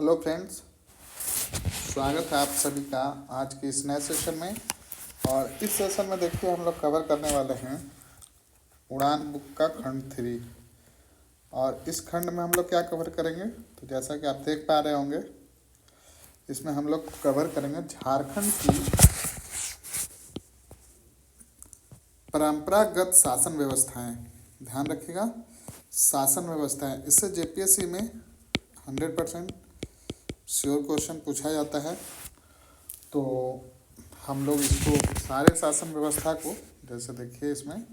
Hello friends, स्वागत है आप सभी का आज के इस नए सेशन में। और इस सेशन में देखिए हम लोग कवर करने वाले हैं उड़ान बुक का खंड 3। और इस खंड में हम लोग क्या कवर करेंगे, तो जैसा कि आप देख पा रहे होंगे इसमें हम लोग कवर करेंगे झारखंड की परंपरागत शासन व्यवस्थाएं। ध्यान रखिएगा, शासन व्यवस्थाएं, इससे जेपीएससी में 100% श्योर क्वेश्चन पूछा जाता है। तो हम लोग इसको सारे शासन व्यवस्था को, जैसे देखिए इसमें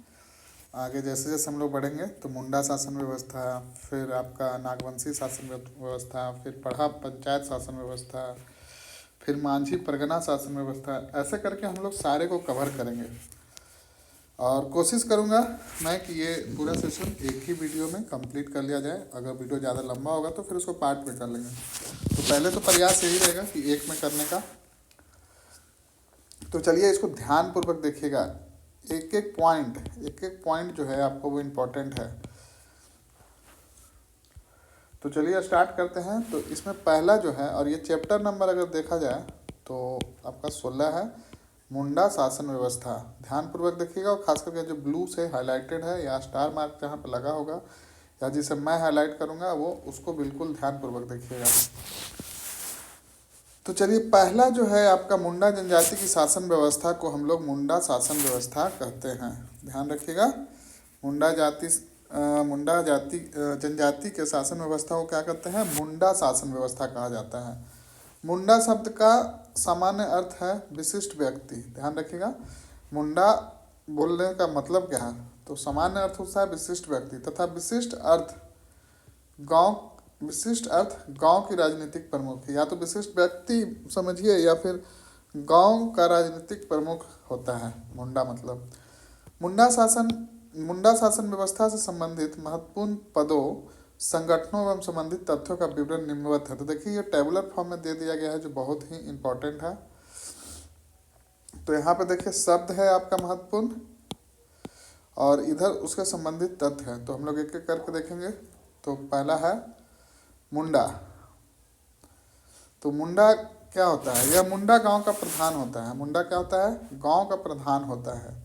आगे जैसे जैसे हम लोग बढ़ेंगे तो मुंडा शासन व्यवस्था, फिर आपका नागवंशी शासन व्यवस्था, फिर पढ़ा पंचायत शासन व्यवस्था, फिर मांझी परगना शासन व्यवस्था, ऐसे करके हम लोग सारे को कवर करेंगे। और कोशिश करूँगा मैं कि ये पूरा सेशन एक ही वीडियो में कंप्लीट कर लिया जाए। अगर वीडियो ज़्यादा लंबा होगा तो फिर उसको पार्ट में कर लेंगे। तो पहले तो प्रयास यही रहेगा कि एक में करने का। तो चलिए इसको ध्यानपूर्वक देखिएगा, एक एक पॉइंट जो है आपको वो इम्पोर्टेंट है। तो चलिए स्टार्ट करते हैं। तो इसमें पहला जो है, और ये चैप्टर नंबर अगर देखा जाए तो आपका 16 है, मुंडा शासन व्यवस्था। ध्यानपूर्वक देखिएगा, और खास करके जो ब्लू से हाईलाइटेड है या स्टार मार्क जहाँ पर लगा होगा या जिसे मैं हाईलाइट करूँगा वो उसको बिल्कुल ध्यानपूर्वक देखिएगा। तो चलिए पहला जो है आपका मुंडा जनजाति की शासन व्यवस्था को हम लोग मुंडा शासन व्यवस्था कहते हैं। ध्यान रखिएगा, मुंडा जाति जनजाति के शासन व्यवस्था को क्या कहते हैं, मुंडा शासन व्यवस्था कहा जाता है। मुंडा शब्द का सामान्य अर्थ है विशिष्ट व्यक्ति। ध्यान रखिएगा, मुंडा बोलने का मतलब क्या है, तो सामान्य अर्थ होता है विशिष्ट व्यक्ति, तथा विशिष्ट अर्थ गांव की राजनीतिक प्रमुख, या तो विशिष्ट व्यक्ति समझिए या फिर गांव का राजनीतिक प्रमुख होता है मुंडा मतलब। मुंडा शासन व्यवस्था से संबंधित महत्वपूर्ण पदों, संगठनों एवं संबंधित तथ्यों का विवरण निम्नवत है। तो देखिए ये टेबुलर फॉर्म में दे दिया गया है जो बहुत ही इंपॉर्टेंट है। तो यहाँ पे देखिए शब्द है आपका महत्वपूर्ण और इधर उसके संबंधित तथ्य है। तो हम लोग एक एक करके देखेंगे। तो पहला है मुंडा। तो मुंडा क्या होता है, यह मुंडा गांव का प्रधान होता है। मुंडा क्या होता है, गांव का प्रधान होता है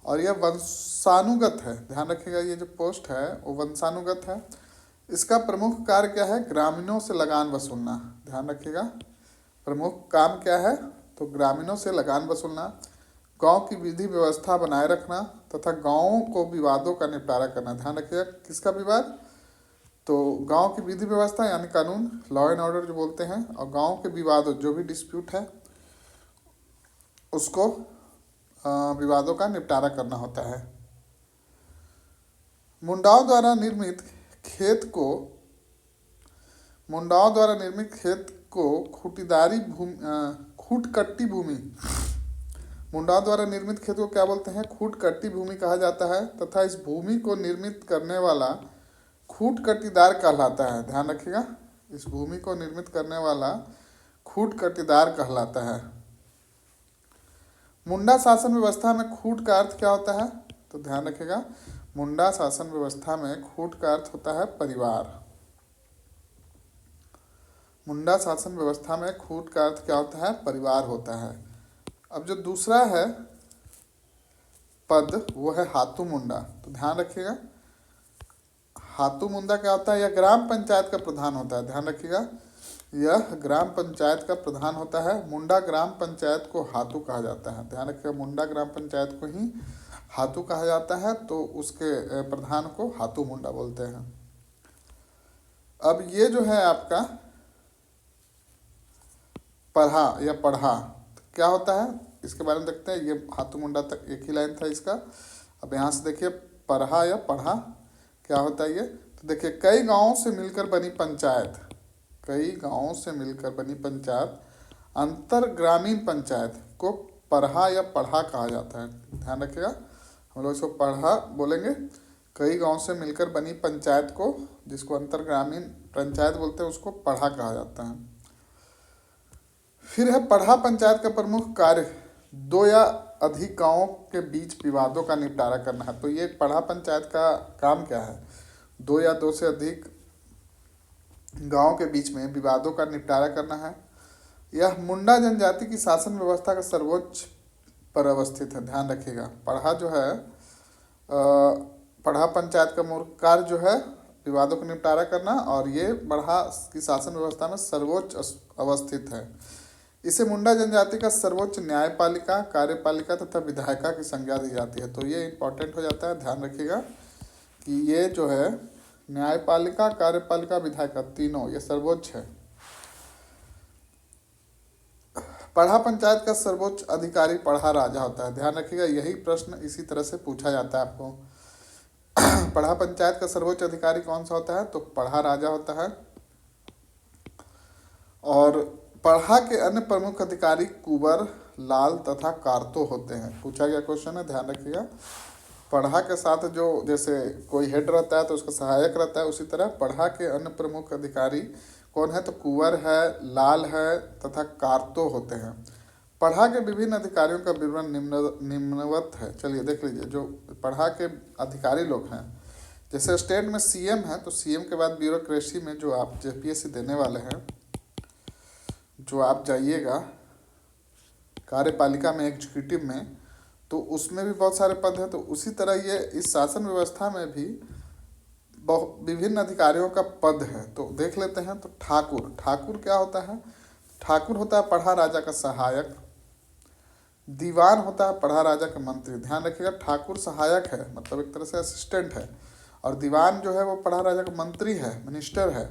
और यह वंशानुगत है। ध्यान रखिएगा, ये जो पोस्ट है वो वंशानुगत है। इसका प्रमुख कार्य क्या है, ग्रामीणों से लगान वसूलना। ध्यान रखिएगा, प्रमुख काम क्या है, तो ग्रामीणों से लगान वसूलना, गांव की विधि व्यवस्था बनाए रखना तथा गांवों को विवादों का निपटारा करना। ध्यान रखिएगा, किसका विवाद, तो गांव की विधि व्यवस्था यानी कानून, लॉ एंड ऑर्डर जो बोलते हैं, और गांव के विवादों जो भी डिस्प्यूट है उसको विवादों का निपटारा करना होता है। मुंडाओं द्वारा निर्मित खेत को खूटकट्टी भूमि, मुंडाओं द्वारा निर्मित खेत को क्या बोलते हैं, खूटकट्टी भूमि कहा जाता है तथा इस भूमि को निर्मित करने वाला खूटकटीदार कहलाता है। ध्यान रखिएगा, इस भूमि को निर्मित करने वाला खूटकटीदार कहलाता है। मुंडा शासन व्यवस्था में खूट का अर्थ क्या होता है, तो ध्यान रखिएगा, मुंडा शासन व्यवस्था में खूट का अर्थ होता है परिवार। मुंडा शासन व्यवस्था में खूट का अर्थ क्या होता है, परिवार होता है। अब जो दूसरा है पद वो है हातू मुंडा। तो ध्यान रखिएगा, हातू मुंडा क्या होता है, यह ग्राम पंचायत का प्रधान होता है। ध्यान रखिएगा, यह ग्राम पंचायत का प्रधान होता है। मुंडा ग्राम पंचायत को हातू कहा जाता है। ध्यान रखिएगा, मुंडा ग्राम पंचायत को ही हातू कहा जाता है, तो उसके प्रधान को हातू मुंडा बोलते हैं। अब ये जो है आपका पढ़ा क्या होता है, इसके बारे में देखते हैं। ये हाथू मुंडा तक एक ही लाइन था इसका। अब यहाँ से देखिए पढ़ा या पढ़ा क्या होता है ये, तो देखिए कई गांवों से मिलकर बनी पंचायत, अंतर ग्रामीण पंचायत को पढ़ा या पढ़ा कहा जाता है। ध्यान रखिएगा, हम लोग इसको पढ़ा बोलेंगे। कई गांव से मिलकर बनी पंचायत को, जिसको अंतर ग्रामीण पंचायत बोलते हैं, उसको पढ़ा कहा जाता है। फिर है पढ़ा पंचायत का प्रमुख कार्य दो या अधिक गांवों के बीच विवादों का निपटारा करना है। तो ये पढ़ा पंचायत का काम क्या है, दो या दो से अधिक गांव के बीच में विवादों का निपटारा करना है। यह मुंडा जनजाति की शासन व्यवस्था का सर्वोच्च पर अवस्थित है, ध्यान रखिएगा। पढ़ा जो है पढ़ा पंचायत का मूल कार्य जो है विवादों का निपटारा करना, और ये पढ़ा की शासन व्यवस्था में सर्वोच्च अवस्थित है। इसे मुंडा जनजाति का सर्वोच्च न्यायपालिका, कार्यपालिका तथा विधायिका की संज्ञा दी जाती है। तो ये इंपॉर्टेंट हो जाता है, ध्यान रखिएगा कि ये जो है न्यायपालिका, कार्यपालिका, विधायिका तीनों ये सर्वोच्च है। पढ़ा पंचायत का सर्वोच्च अधिकारी पढ़ा राजा होता है, ध्यान रखिएगा। यही प्रश्न इसी तरह से पूछा जाता है आपको। पढ़ा पंचायत का सर्वोच्च अधिकारी कौन सा होता है? तो पढ़ा राजा होता है। और पढ़ा के अन्य प्रमुख अधिकारी कुंवर, लाल तथा कारतो होते हैं। पूछा गया क्वेश्चन है, ध्यान रखिएगा। पढ़ा के साथ जो जैसे कोई हेड रहता है तो उसका सहायक रहता है, उसी तरह पढ़ा के अन्य प्रमुख अधिकारी कौन है? तो कुंवर है, लाल है तथा कारतो होते हैं। पढ़ा के विभिन्न अधिकारियों का विवरण निम्नवत है। चलिए देख लीजिए, जो पढ़ा के अधिकारी लोग हैं, जैसे स्टेट में सीएम है, तो सीएम के बाद ब्यूरोक्रेसी में जो आप जेपीएससी देने वाले हैं, जो आप जाइएगा कार्यपालिका में, एग्जीक्यूटिव में, तो उसमें भी बहुत सारे पद हैं। तो उसी तरह ये इस शासन व्यवस्था में भी विभिन्न अधिकारियों का पद है। तो देख लेते हैं। तो ठाकुर, ठाकुर क्या होता है? ठाकुर होता है पढ़ा राजा का सहायक। दीवान होता है पढ़ा राजा का मंत्री। ध्यान रखिएगा, ठाकुर सहायक है, मतलब एक तरह से असिस्टेंट है, और दीवान जो है वो पढ़ा राजा का मंत्री है, मिनिस्टर है।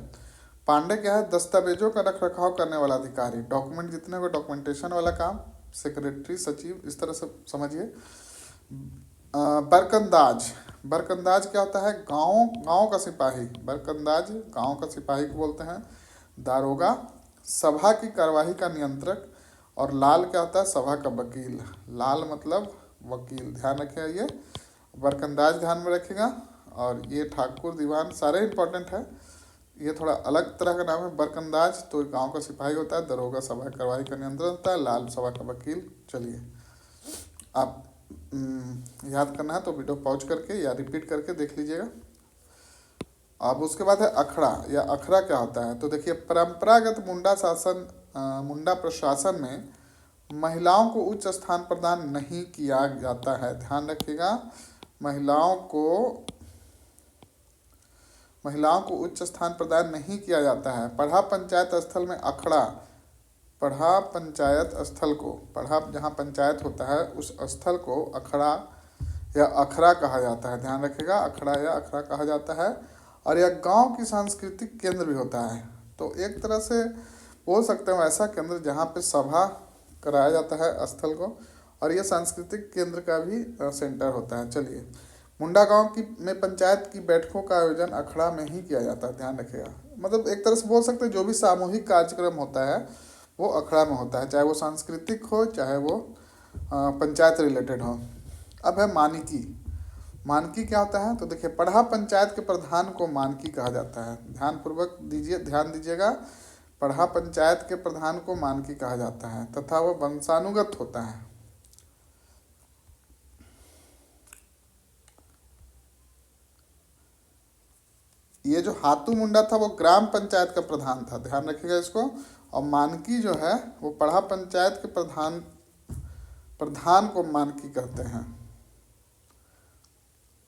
पांडे क्या है? दस्तावेजों का रख रखाव करने वाला अधिकारी, डॉक्यूमेंट जितने को डॉक्यूमेंटेशन वाला काम, सेक्रेटरी, सचिव, इस तरह से समझिए। बरकंदाज, बरकंदाज क्या होता है? गांव का सिपाही, बरकंदाज गांव का सिपाही को बोलते हैं। दारोगा सभा की कार्यवाही का नियंत्रक, और लाल क्या होता है? सभा का वकील। लाल मतलब वकील, ध्यान रखिएगा। ये बरकंदाज ध्यान में रखिएगा। और ये ठाकुर, दीवान सारे इंपॉर्टेंट है। ये थोड़ा अलग तरह का नाम है। बरकंदाज तो गांव का सिपाही होता है, दरोगा सभा की कार्यवाही का नियंत्रण होता है, लाल सभा का वकील। चलिए आप याद करना है तो वीडियो पॉज करके या रिपीट करके देख लीजिएगा। अब उसके बाद है अखड़ा, या अखड़ा क्या होता है? तो देखिए, परंपरागत मुंडा प्रशासन में महिलाओं को उच्च स्थान प्रदान नहीं किया जाता है। ध्यान रखिएगा, महिलाओं को उच्च स्थान प्रदान नहीं किया जाता है। पढ़ा पंचायत स्थल में अखड़ा, पढ़ा पंचायत स्थल को, पढ़ा जहाँ पंचायत होता है उस स्थल को अखड़ा या अखड़ा कहा जाता है। ध्यान रखिएगा, अखड़ा या अखड़ा कहा जाता है। और यह गांव की सांस्कृतिक केंद्र भी होता है। तो एक तरह से बोल सकते हैं ऐसा केंद्र जहाँ पे सभा कराया जाता है स्थल को, और यह सांस्कृतिक केंद्र का भी सेंटर होता है। चलिए, मुंडा गांव में पंचायत की बैठकों का आयोजन अखड़ा में ही किया जाता है। ध्यान रखिएगा, मतलब एक तरह से बोल सकते हैं जो भी सामूहिक कार्यक्रम होता है वो अखड़ा में होता है, चाहे वो सांस्कृतिक हो, चाहे वो पंचायत रिलेटेड हो। अब है मानकी। मानकी क्या होता है? तो देखिए, पढ़ा पंचायत के प्रधान को मानकी कहा जाता है। ध्यान दीजिएगा, पढ़ा पंचायत के प्रधान को मानकी कहा जाता है, तथा वह वंशानुगत होता है। ये जो हाथू मुंडा था वो ग्राम पंचायत का प्रधान था, ध्यान रखिएगा इसको। और मानकी जो है वो पढ़ा पंचायत के प्रधान को मानकी कहते हैं।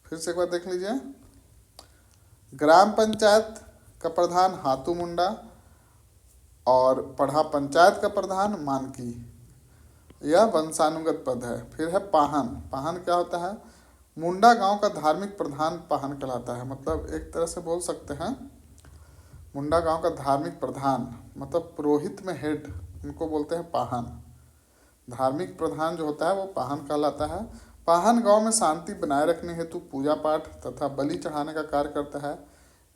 फिर से एक बार देख लीजिए, ग्राम पंचायत का प्रधान हाथू मुंडा और पढ़ा पंचायत का प्रधान मानकी, यह वंशानुगत पद है। फिर है पाहन। पाहन क्या होता है? मुंडा गांव का धार्मिक प्रधान पाहन कहलाता है। मतलब एक तरह से बोल सकते हैं मुंडा गांव का धार्मिक प्रधान, मतलब पुरोहित में हेड, इनको बोलते हैं पाहन। धार्मिक प्रधान जो होता है वो पाहन कहलाता है। पाहन गांव में शांति बनाए रखने हेतु पूजा पाठ तथा बलि चढ़ाने का कार्य करता है।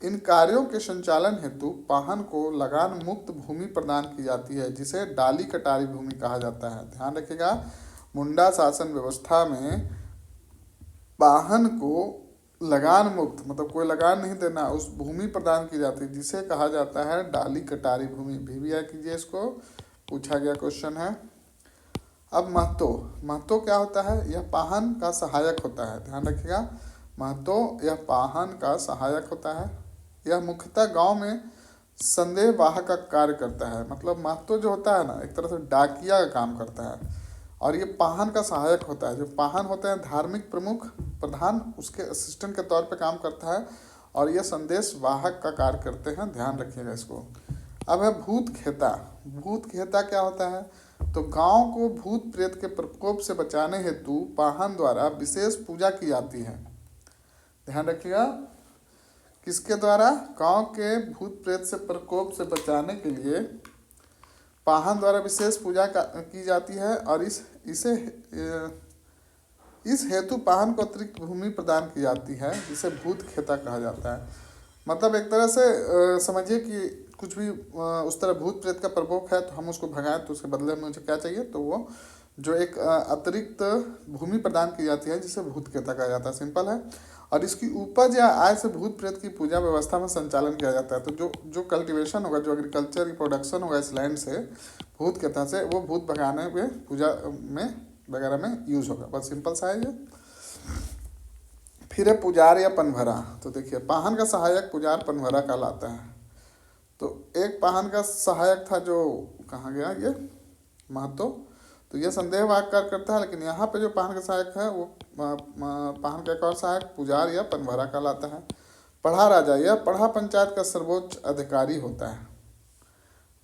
इन कार्यों के संचालन हेतु पाहन को लगान मुक्त भूमि प्रदान की जाती है, जिसे डाली कटारी भूमि कहा जाता है। ध्यान रखिएगा, मुंडा शासन व्यवस्था में पाहन को लगान मुक्त, मतलब कोई लगान नहीं देना, उस भूमि प्रदान की जाती है जिसे कहा जाता है डाली कटारी भूमि। वीवीआई कीजिए इसको, पूछा गया क्वेश्चन है। अब महतो। महतो क्या होता है? यह पाहन का सहायक होता है। ध्यान रखिएगा, महतो यह पाहन का सहायक होता है। यह मुख्यतः गांव में संदेह वाहक का कार्य करता है। मतलब महतो जो होता है ना, एक तरह से डाकिया का काम करता है, और ये पाहन का सहायक होता है। जो पाहन होते हैं धार्मिक प्रमुख प्रधान, उसके असिस्टेंट के तौर पे काम करता है, और ये संदेश वाहक का कार्य करते हैं, ध्यान रखिएगा इसको। अब है भूत खेता। भूत खेता क्या होता है? तो गांव को भूत प्रेत के प्रकोप से बचाने हेतु पाहन द्वारा विशेष पूजा की जाती है। ध्यान रखिएगा, किसके द्वारा? गांव के भूत प्रेत से प्रकोप से बचाने के लिए पाहन द्वारा विशेष पूजा की जाती है, और इस हेतु पाहन को अतिरिक्त भूमि प्रदान की जाती है, जिसे भूत खेता कहा जाता है। मतलब एक तरह से समझिए कि कुछ भी उस तरह भूत प्रेत का प्रकोप है तो हम उसको भगाएं, तो उसके बदले में मुझे क्या चाहिए? तो वो जो एक अतिरिक्त भूमि प्रदान की जाती है, जिसे भूत खेता कहा जाता है। सिंपल है। और इसकी उपज या आय से भूत प्रेत की पूजा व्यवस्था में संचालन किया जाता है। तो जो कल्टीवेशन होगा, जो एग्रीकल्चर की प्रोडक्शन होगा इस लैंड से, भूत खेता से, वो भूत भगाने में, पूजा में वगैरह में यूज होगा। बस सिंपल सा है ये। फिर है पुजार या पनभरा। तो देखिए, पाहन का सहायक पुजार पनभरा कहलाता है। तो एक पाहन का सहायक था जो कहाँ गया, ये महतो। तो ये संदेह वाक कार्य करता है, लेकिन यहाँ पे जो पाहन का सहायक है वो पाहन का एक और सहायक पुजार या पनभरा कहलाता है। पढ़ा राजा, यह पढ़ा पंचायत का सर्वोच्च अधिकारी होता है।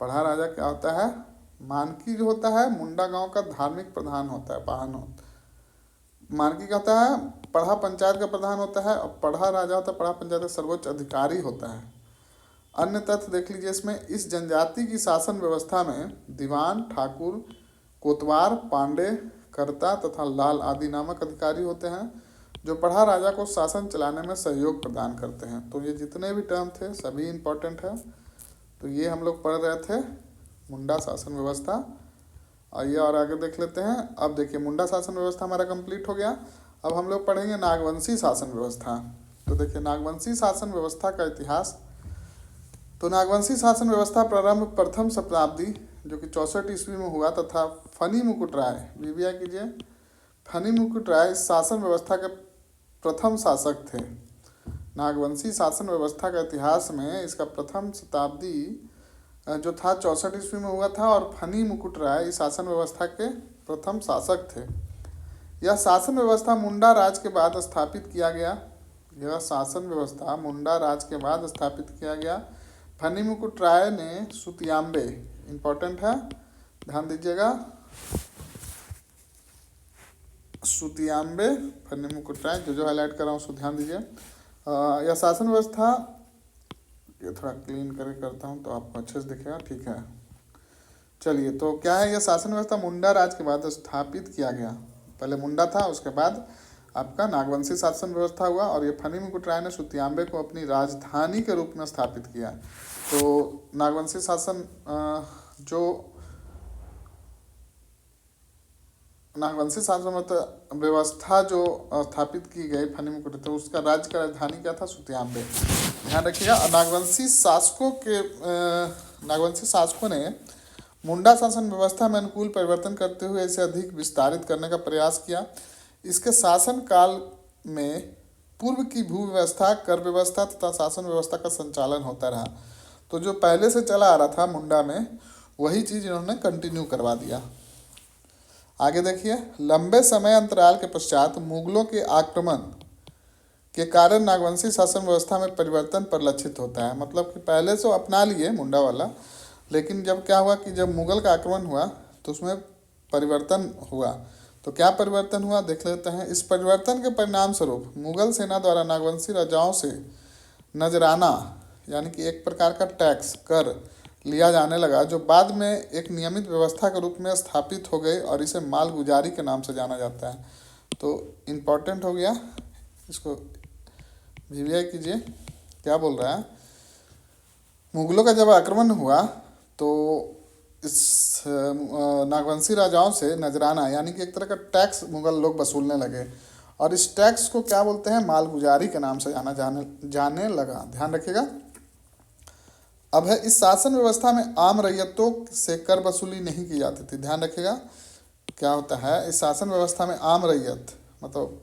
पढ़ा राजा क्या होता है? मानकी जो होता है मुंडा गांव का धार्मिक प्रधान होता है। पाहन मानकी क्या होता है? पढ़ा पंचायत का प्रधान होता है, और पढ़ा राजा होता है पढ़ा पंचायत का सर्वोच्च अधिकारी होता है। अन्य तथ्य देख लीजिए इसमें। इस जनजाति की शासन व्यवस्था में दीवान, ठाकुर, कोतवार, पांडे, कर्ता तथा लाल आदि नामक अधिकारी होते हैं, जो पढ़ा राजा को शासन चलाने में सहयोग प्रदान करते हैं। तो ये जितने भी टर्म थे सभी इम्पोर्टेंट है। तो ये हम लोग पढ़ रहे थे मुंडा शासन व्यवस्था। आइए और आगे देख लेते हैं। अब देखिए, मुंडा शासन व्यवस्था हमारा कंप्लीट हो गया। अब हम लोग पढ़ेंगे नागवंशी शासन व्यवस्था। तो देखिए, नागवंशी शासन व्यवस्था का इतिहास। तो नागवंशी शासन व्यवस्था प्रारंभ प्रथम शताब्दी, जो कि 64 ईस्वी में हुआ, तथा फनी मुकुट राय, वीवीआई कीजिए, फनी मुकुट राय इस शासन व्यवस्था के प्रथम शासक थे। नागवंशी शासन व्यवस्था का इतिहास में इसका प्रथम शताब्दी जो था 64 ईस्वी में हुआ था, और फनी मुकुट राय इस शासन व्यवस्था के प्रथम शासक थे। यह शासन व्यवस्था मुंडा राज के बाद स्थापित किया गया। यह शासन व्यवस्था मुंडा राज के बाद स्थापित किया गया। फनी मुकुट राय ने सुतियांबे, इम्पोर्टेंट है, ध्यान दीजिएगा, सुतियांबे, फनी मुकुट राय, जो हाईलाइट कर रहा हूँ उसको ध्यान दीजिए। यह शासन व्यवस्था, ये थोड़ा क्लीन करता हूँ तो आपको अच्छे से दिखेगा। ठीक है, चलिए। तो क्या है, यह शासन व्यवस्था मुंडा राज के बाद स्थापित किया गया। पहले मुंडा था, उसके बाद आपका नागवंशी शासन व्यवस्था हुआ, और ये फनी मुकुट राय ने सुतियांबे को अपनी राजधानी के रूप में स्थापित किया। तो नागवंशी शासन जो नागवंशी शासन व्यवस्था जो स्थापित की गई फनी मुकुट, तो उसका राज्य का राजधानी क्या था? सुतियांबे। ध्यान रखिएगा। नागवंशी शासकों ने मुंडा शासन व्यवस्था में अनुकूल परिवर्तन करते हुए इसे अधिक विस्तारित करने का प्रयास किया। इसके शासन काल में पूर्व की भू व्यवस्था, कर व्यवस्था तथा शासन व्यवस्था का संचालन होता रहा। तो जो पहले से चला आ रहा था मुंडा में, वही चीज़ इन्होंने कंटिन्यू करवा दिया। आगे देखिए, लंबे समय अंतराल के पश्चात मुगलों के आक्रमण के कारण नागवंशी शासन व्यवस्था में परिवर्तन परिलक्षित होता है। मतलब कि पहले से अपना लिए मुंडा वाला, लेकिन जब क्या हुआ कि जब मुगल का आक्रमण हुआ तो उसमें परिवर्तन हुआ। तो क्या परिवर्तन हुआ देख लेते हैं। इस परिवर्तन के परिणाम स्वरूप मुगल सेना द्वारा नागवंशी राजाओं से नजराना, यानी कि एक प्रकार का टैक्स, कर लिया जाने लगा, जो बाद में एक नियमित व्यवस्था के रूप में स्थापित हो गई, और इसे मालगुजारी के नाम से जाना जाता है। तो इम्पोर्टेंट हो गया, इसको वीवीआई कीजिए। क्या बोल रहा है, मुगलों का जब आक्रमण हुआ तो इस नागवंशी राजाओं से नजराना, यानी कि एक तरह का टैक्स मुगल लोग वसूलने लगे, और इस टैक्स को क्या बोलते हैं? मालगुजारी के नाम से जाने लगा। ध्यान रखिएगा। अब है, इस शासन व्यवस्था में आम रैयतों से कर वसूली नहीं की जाती थी। ध्यान रखिएगा, क्या होता है, इस शासन व्यवस्था में आम रैयत, मतलब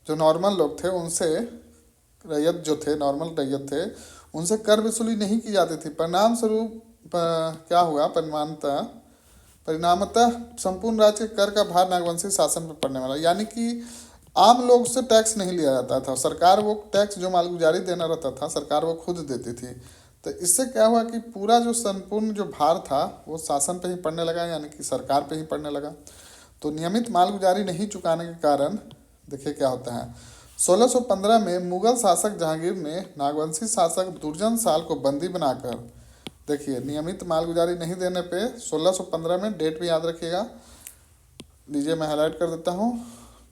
जो नॉर्मल लोग थे, उनसे रैयत जो थे, नॉर्मल रैयत थे, उनसे कर वसूली नहीं की जाती थी। परिणाम स्वरूप क्या हुआ, परिणामतः संपूर्ण राज्य के कर का भार नागवंशी शासन पर पड़ने वाला, यानी कि आम लोग से टैक्स नहीं लिया जाता था। सरकार वो टैक्स जो मालगुजारी देना रहता था सरकार वो खुद देती थी। तो इससे क्या हुआ कि पूरा जो संपूर्ण जो भार था वो शासन पे ही पड़ने लगा, यानी कि सरकार पे ही पड़ने लगा। तो नियमित मालगुजारी नहीं चुकाने के कारण देखिए क्या होता है। 1615 में मुगल शासक जहांगीर ने नागवंशी शासक दुर्जन साल को बंदी बनाकर, देखिए नियमित मालगुजारी नहीं देने पे 1615 में, डेट भी याद रखिएगा, लीजिए मैं हाईलाइट कर देता हूँ।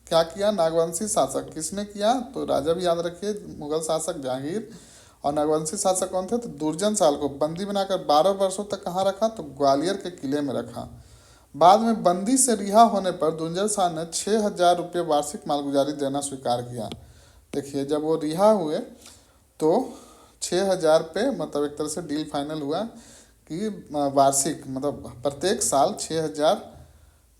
क्या किया नागवंशी शासक, किसने किया, तो राजा भी याद रखिए, मुगल शासक जहांगीर, और नागवंशी शासक कौन थे, तो दुर्जन साल को बंदी बनाकर 12 वर्षों तक कहाँ रखा, तो ग्वालियर के किले में रखा। बाद में बंदी से रिहा होने पर दुर्जन साल ने 6,000 रुपये वार्षिक मालगुजारी देना स्वीकार किया। देखिए जब वो रिहा हुए तो 6,000 पे मतलब एक तरह से डील फाइनल हुआ कि वार्षिक मतलब प्रत्येक साल 6,000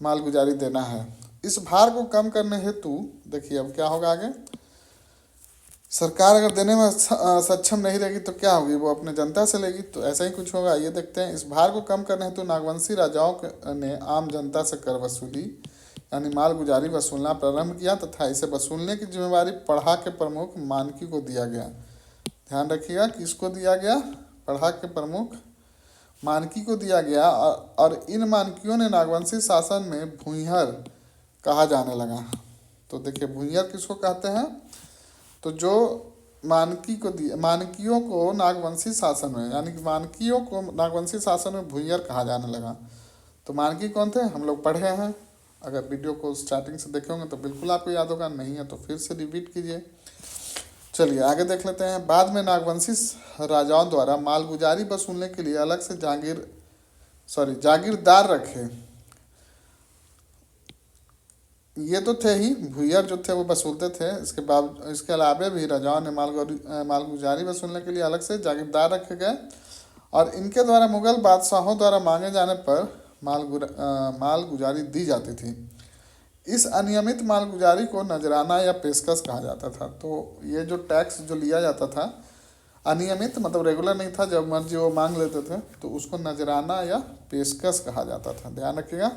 मालगुजारी देना है। इस भार को कम करने हेतु देखिए अब क्या होगा आगे, सरकार अगर देने में सक्षम नहीं रहेगी तो क्या होगी, वो अपने जनता से लेगी, तो ऐसा ही कुछ होगा। ये देखते हैं। इस भार को कम करने हेतु नागवंशी राजाओं ने आम जनता से कर वसूली यानी मालगुजारी वसूलना प्रारंभ किया तथा इसे वसूलने की जिम्मेवारी पढ़ा के प्रमुख मानकी को दिया गया। ध्यान रखिएगा किसको दिया गया, पढ़ा के प्रमुख मानकी को दिया गया। और इन मानकियों ने नागवंशी शासन में भूंइहर कहा जाने लगा। तो देखिए भूंइहर किसको कहते हैं, तो जो मानकियों को नागवंशी शासन में, यानी कि मानकियों को नागवंशी शासन में भूंइहर कहा जाने लगा। तो मानकी कौन थे, हम लोग पढ़े हैं, अगर वीडियो को स्टार्टिंग से देखे होंगे तो बिल्कुल आपको याद होगा, नहीं है तो फिर से रिपीट कीजिए। चलिए आगे देख लेते हैं। बाद में नागवंशी राजाओं द्वारा मालगुजारी वसूलने के लिए अलग से जागीरदार रखे। ये तो थे ही, भूंइहर जो थे वो वसूलते थे, इसके अलावा भी राजाओं ने मालगुजारी वसूलने के लिए अलग से जागीरदार रखे गए और इनके द्वारा मुगल बादशाहों द्वारा मांगे जाने पर मालगुजारी दी जाती थी। इस अनियमित मालगुजारी को नजराना या पेशकश कहा जाता था। तो ये जो टैक्स जो लिया जाता था अनियमित मतलब रेगुलर नहीं था, जब मर्जी वो मांग लेते थे, तो उसको नजराना या पेशकश कहा जाता था, ध्यान रखिएगा।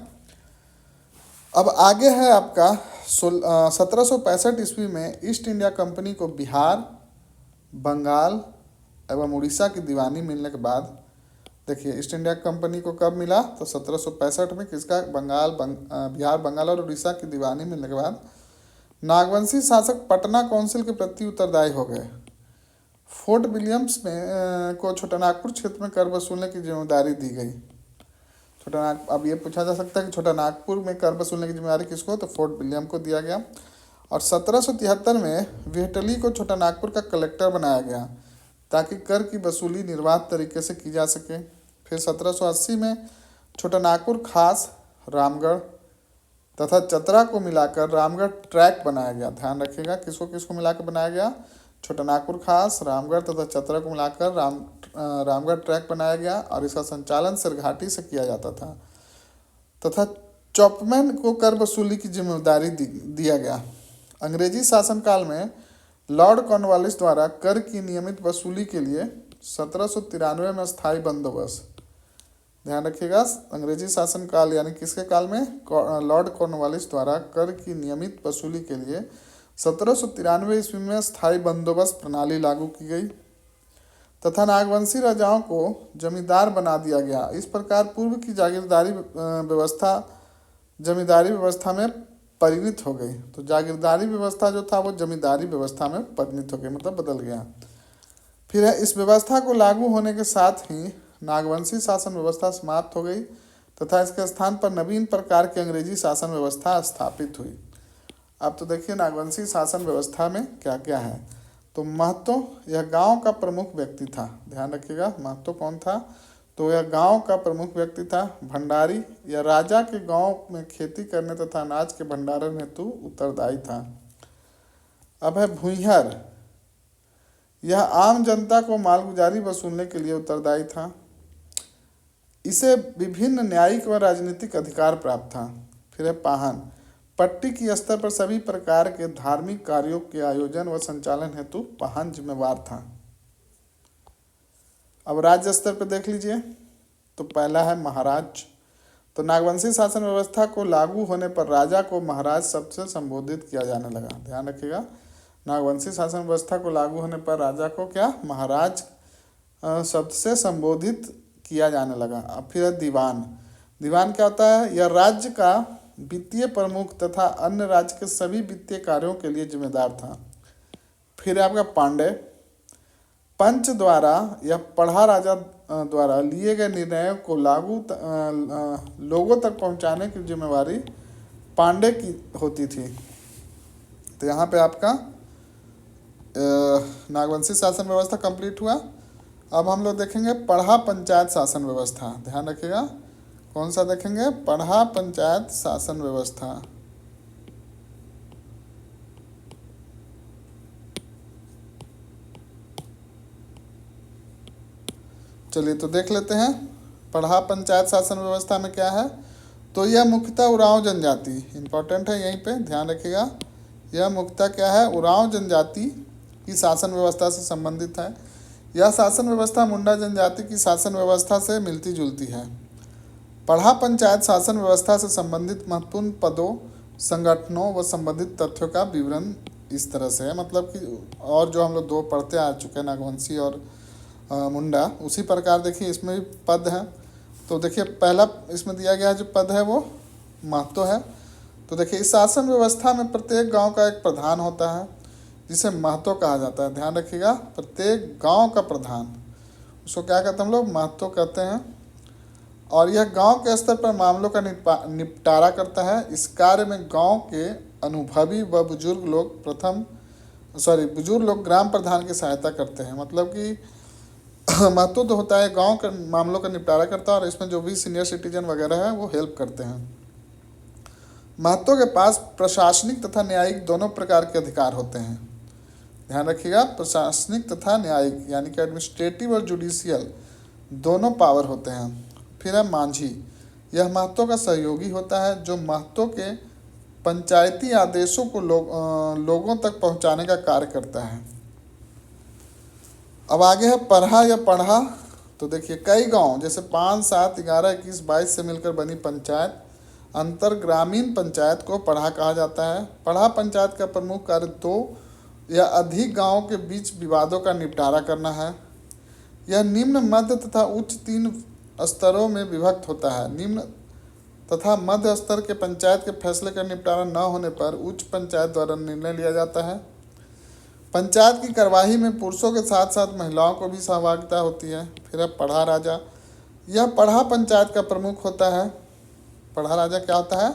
अब आगे है आपका 1765 ईस्वी में ईस्ट इंडिया कंपनी को बिहार, बंगाल एवं उड़ीसा की दीवानी मिलने के बाद, देखिए ईस्ट इंडिया कंपनी को कब मिला, तो 1765 में किसका, बिहार, बंगाल और उड़ीसा की दीवानी मिलने के बाद नागवंशी शासक पटना काउंसिल के प्रति उत्तरदायी हो गए। फोर्ट विलियम्स में को छोटानागपुर क्षेत्र में कर वसूलने की जिम्मेदारी दी गई। अब ये पूछा जा सकता है कि छोटानागपुर में कर वसूलने की जिम्मेदारी किसको, तो फोर्ट विलियम को दिया गया। और 1773 में वेहटली को छोटानागपुर का कलेक्टर बनाया गया ताकि कर की वसूली निर्बाध तरीके से की जा सके। फिर 1780 में छोटानागपुर, खास, रामगढ़ तथा चतरा को मिलाकर रामगढ़ ट्रैक बनाया गया। ध्यान रखिएगा किसको किसको मिलाकर बनाया गया, छोटानागपुर, खास, रामगढ़ तथा चतरा को मिलाकर रामगढ़ ट्रैक बनाया गया और इसका संचालन सिरघाटी से किया जाता था तथा चॉपमैन को कर वसूली की जिम्मेदारी दिया गया। अंग्रेजी शासनकाल में लॉर्ड कॉर्नवालिस द्वारा कर की नियमित वसूली के लिए 1793 में स्थायी बंदोबस्त, ध्यान रखिएगा, अंग्रेजी शासनकाल यानी किसके काल में, लॉर्ड कॉर्नवालिस द्वारा कर की नियमित वसूली के लिए 1793 ईस्वी में स्थायी बंदोबस्त प्रणाली लागू की गई तथा नागवंशी राजाओं को जमींदार बना दिया गया। इस प्रकार पूर्व की जमींदारी व्यवस्था में परिणत हो गई। तो जागीरदारी व्यवस्था जो था वो जमींदारी व्यवस्था में परिणत हो गई, मतलब बदल गया। फिर इस व्यवस्था को लागू होने के साथ ही नागवंशी शासन व्यवस्था समाप्त हो गई तथा इसके स्थान पर नवीन प्रकार की अंग्रेजी शासन व्यवस्था स्थापित हुई। अब तो देखिए नागवंशी शासन व्यवस्था में क्या क्या है। तो महतो यह गांव का प्रमुख व्यक्ति था, ध्यान रखिएगा महतो कौन था, तो यह गांव का प्रमुख व्यक्ति था। भंडारी या राजा के गांव में खेती करने तथा अनाज के भंडारण हेतु उत्तरदायी था। अब है भूंइहर, यह आम जनता को मालगुजारी वसूलने के लिए उत्तरदायी था। इसे विभिन्न न्यायिक व राजनीतिक अधिकार प्राप्त था। फिर है पाहन, पट्टी की स्तर पर सभी प्रकार के धार्मिक कार्यों के आयोजन व संचालन हेतु पाहन जिम्मेवार था। अब राज्य स्तर पर देख लीजिए, तो पहला है महाराज। तो नागवंशी शासन व्यवस्था को लागू होने पर राजा को महाराज शब्द से संबोधित किया जाने लगा। ध्यान रखिएगा, नागवंशी शासन व्यवस्था को लागू होने पर राजा को क्या महाराज शब्द से संबोधित किया जाने लगा। अब फिर है दीवान। दीवान क्या होता है? यह राज्य का वित्तीय प्रमुख तथा अन्य राज्य के सभी वित्तीय कार्यों के लिए जिम्मेदार था। फिर आपका पांडे। पंच द्वारा या पढ़ा राजा द्वारा लिए गए निर्णयों को लोगों तक पहुंचाने की जिम्मेवारी पांडे की होती थी। तो यहाँ पे आपका नागवंशी शासन व्यवस्था कंप्लीट हुआ। अब हम लोग देखेंगे पढ़ा पंचायत शासन व्यवस्था। ध्यान रखिएगा, कौन सा देखेंगे? पढ़ा पंचायत शासन व्यवस्था। चलिए तो देख लेते हैं पढ़ा पंचायत शासन व्यवस्था में क्या है। तो यह मुख्यतः उरांव जनजाति, इंपॉर्टेंट है यहीं पे ध्यान रखिएगा, यह मुख्यतः क्या है? उरांव जनजाति की शासन व्यवस्था से संबंधित है। यह शासन व्यवस्था मुंडा जनजाति की शासन व्यवस्था से मिलती जुलती है। पढ़ा पंचायत शासन व्यवस्था से संबंधित महत्वपूर्ण पदों, संगठनों व संबंधित तथ्यों का विवरण इस तरह से है, मतलब कि और जो हम लोग दो पढ़ते आ चुके हैं नागवंशी और मुंडा, उसी प्रकार देखिए इसमें भी पद हैं। तो देखिए पहला इसमें दिया गया जो पद है वो महत्व है। तो देखिए इस शासन व्यवस्था में प्रत्येक गांव का एक प्रधान होता है जिसे महत्व कहा जाता है। ध्यान रखिएगा, प्रत्येक गांव का प्रधान, उसको क्या कहते हैं हम लोग? महत्व कहते हैं। और यह गांव के स्तर पर मामलों का निपटारा करता है। इस कार्य में गांव के अनुभवी व बुजुर्ग लोग ग्राम प्रधान की सहायता करते हैं। मतलब कि महत्व तो होता है, गांव के मामलों का निपटारा करता है और इसमें जो भी सीनियर सिटीजन वगैरह है वो हेल्प करते हैं। महत्व के पास प्रशासनिक तथा न्यायिक दोनों प्रकार के अधिकार होते हैं। ध्यान रखिएगा, प्रशासनिक तथा न्यायिक यानी कि एडमिनिस्ट्रेटिव और जुडिशियल दोनों पावर होते हैं। फिर है मांझी। यह महत्व का सहयोगी होता है जो महत्व के पंचायती आदेशों को लोगों तक पहुंचाने का कार्य करता है। अब आगे है पढ़ा या पढ़ा। तो देखिए कई गांव जैसे 5, 7, 11, 21, 22 से मिलकर बनी पंचायत अंतर ग्रामीण पंचायत को पढ़ा कहा जाता है। पढ़ा पंचायत का प्रमुख कार्य 2 या अधिक गांवों के बीच विवादों का निपटारा करना है। यह निम्न, मध्य तथा उच्च 3 स्तरों में विभक्त होता है। निम्न तथा मध्य स्तर के पंचायत के फैसले का निपटारा न होने पर उच्च पंचायत द्वारा निर्णय लिया जाता है। पंचायत की कार्यवाही में पुरुषों के साथ साथ महिलाओं को भी सहभागिता होती है। फिर है पढ़ा राजा। यह पढ़ा पंचायत का प्रमुख होता है। पढ़ा राजा क्या होता है?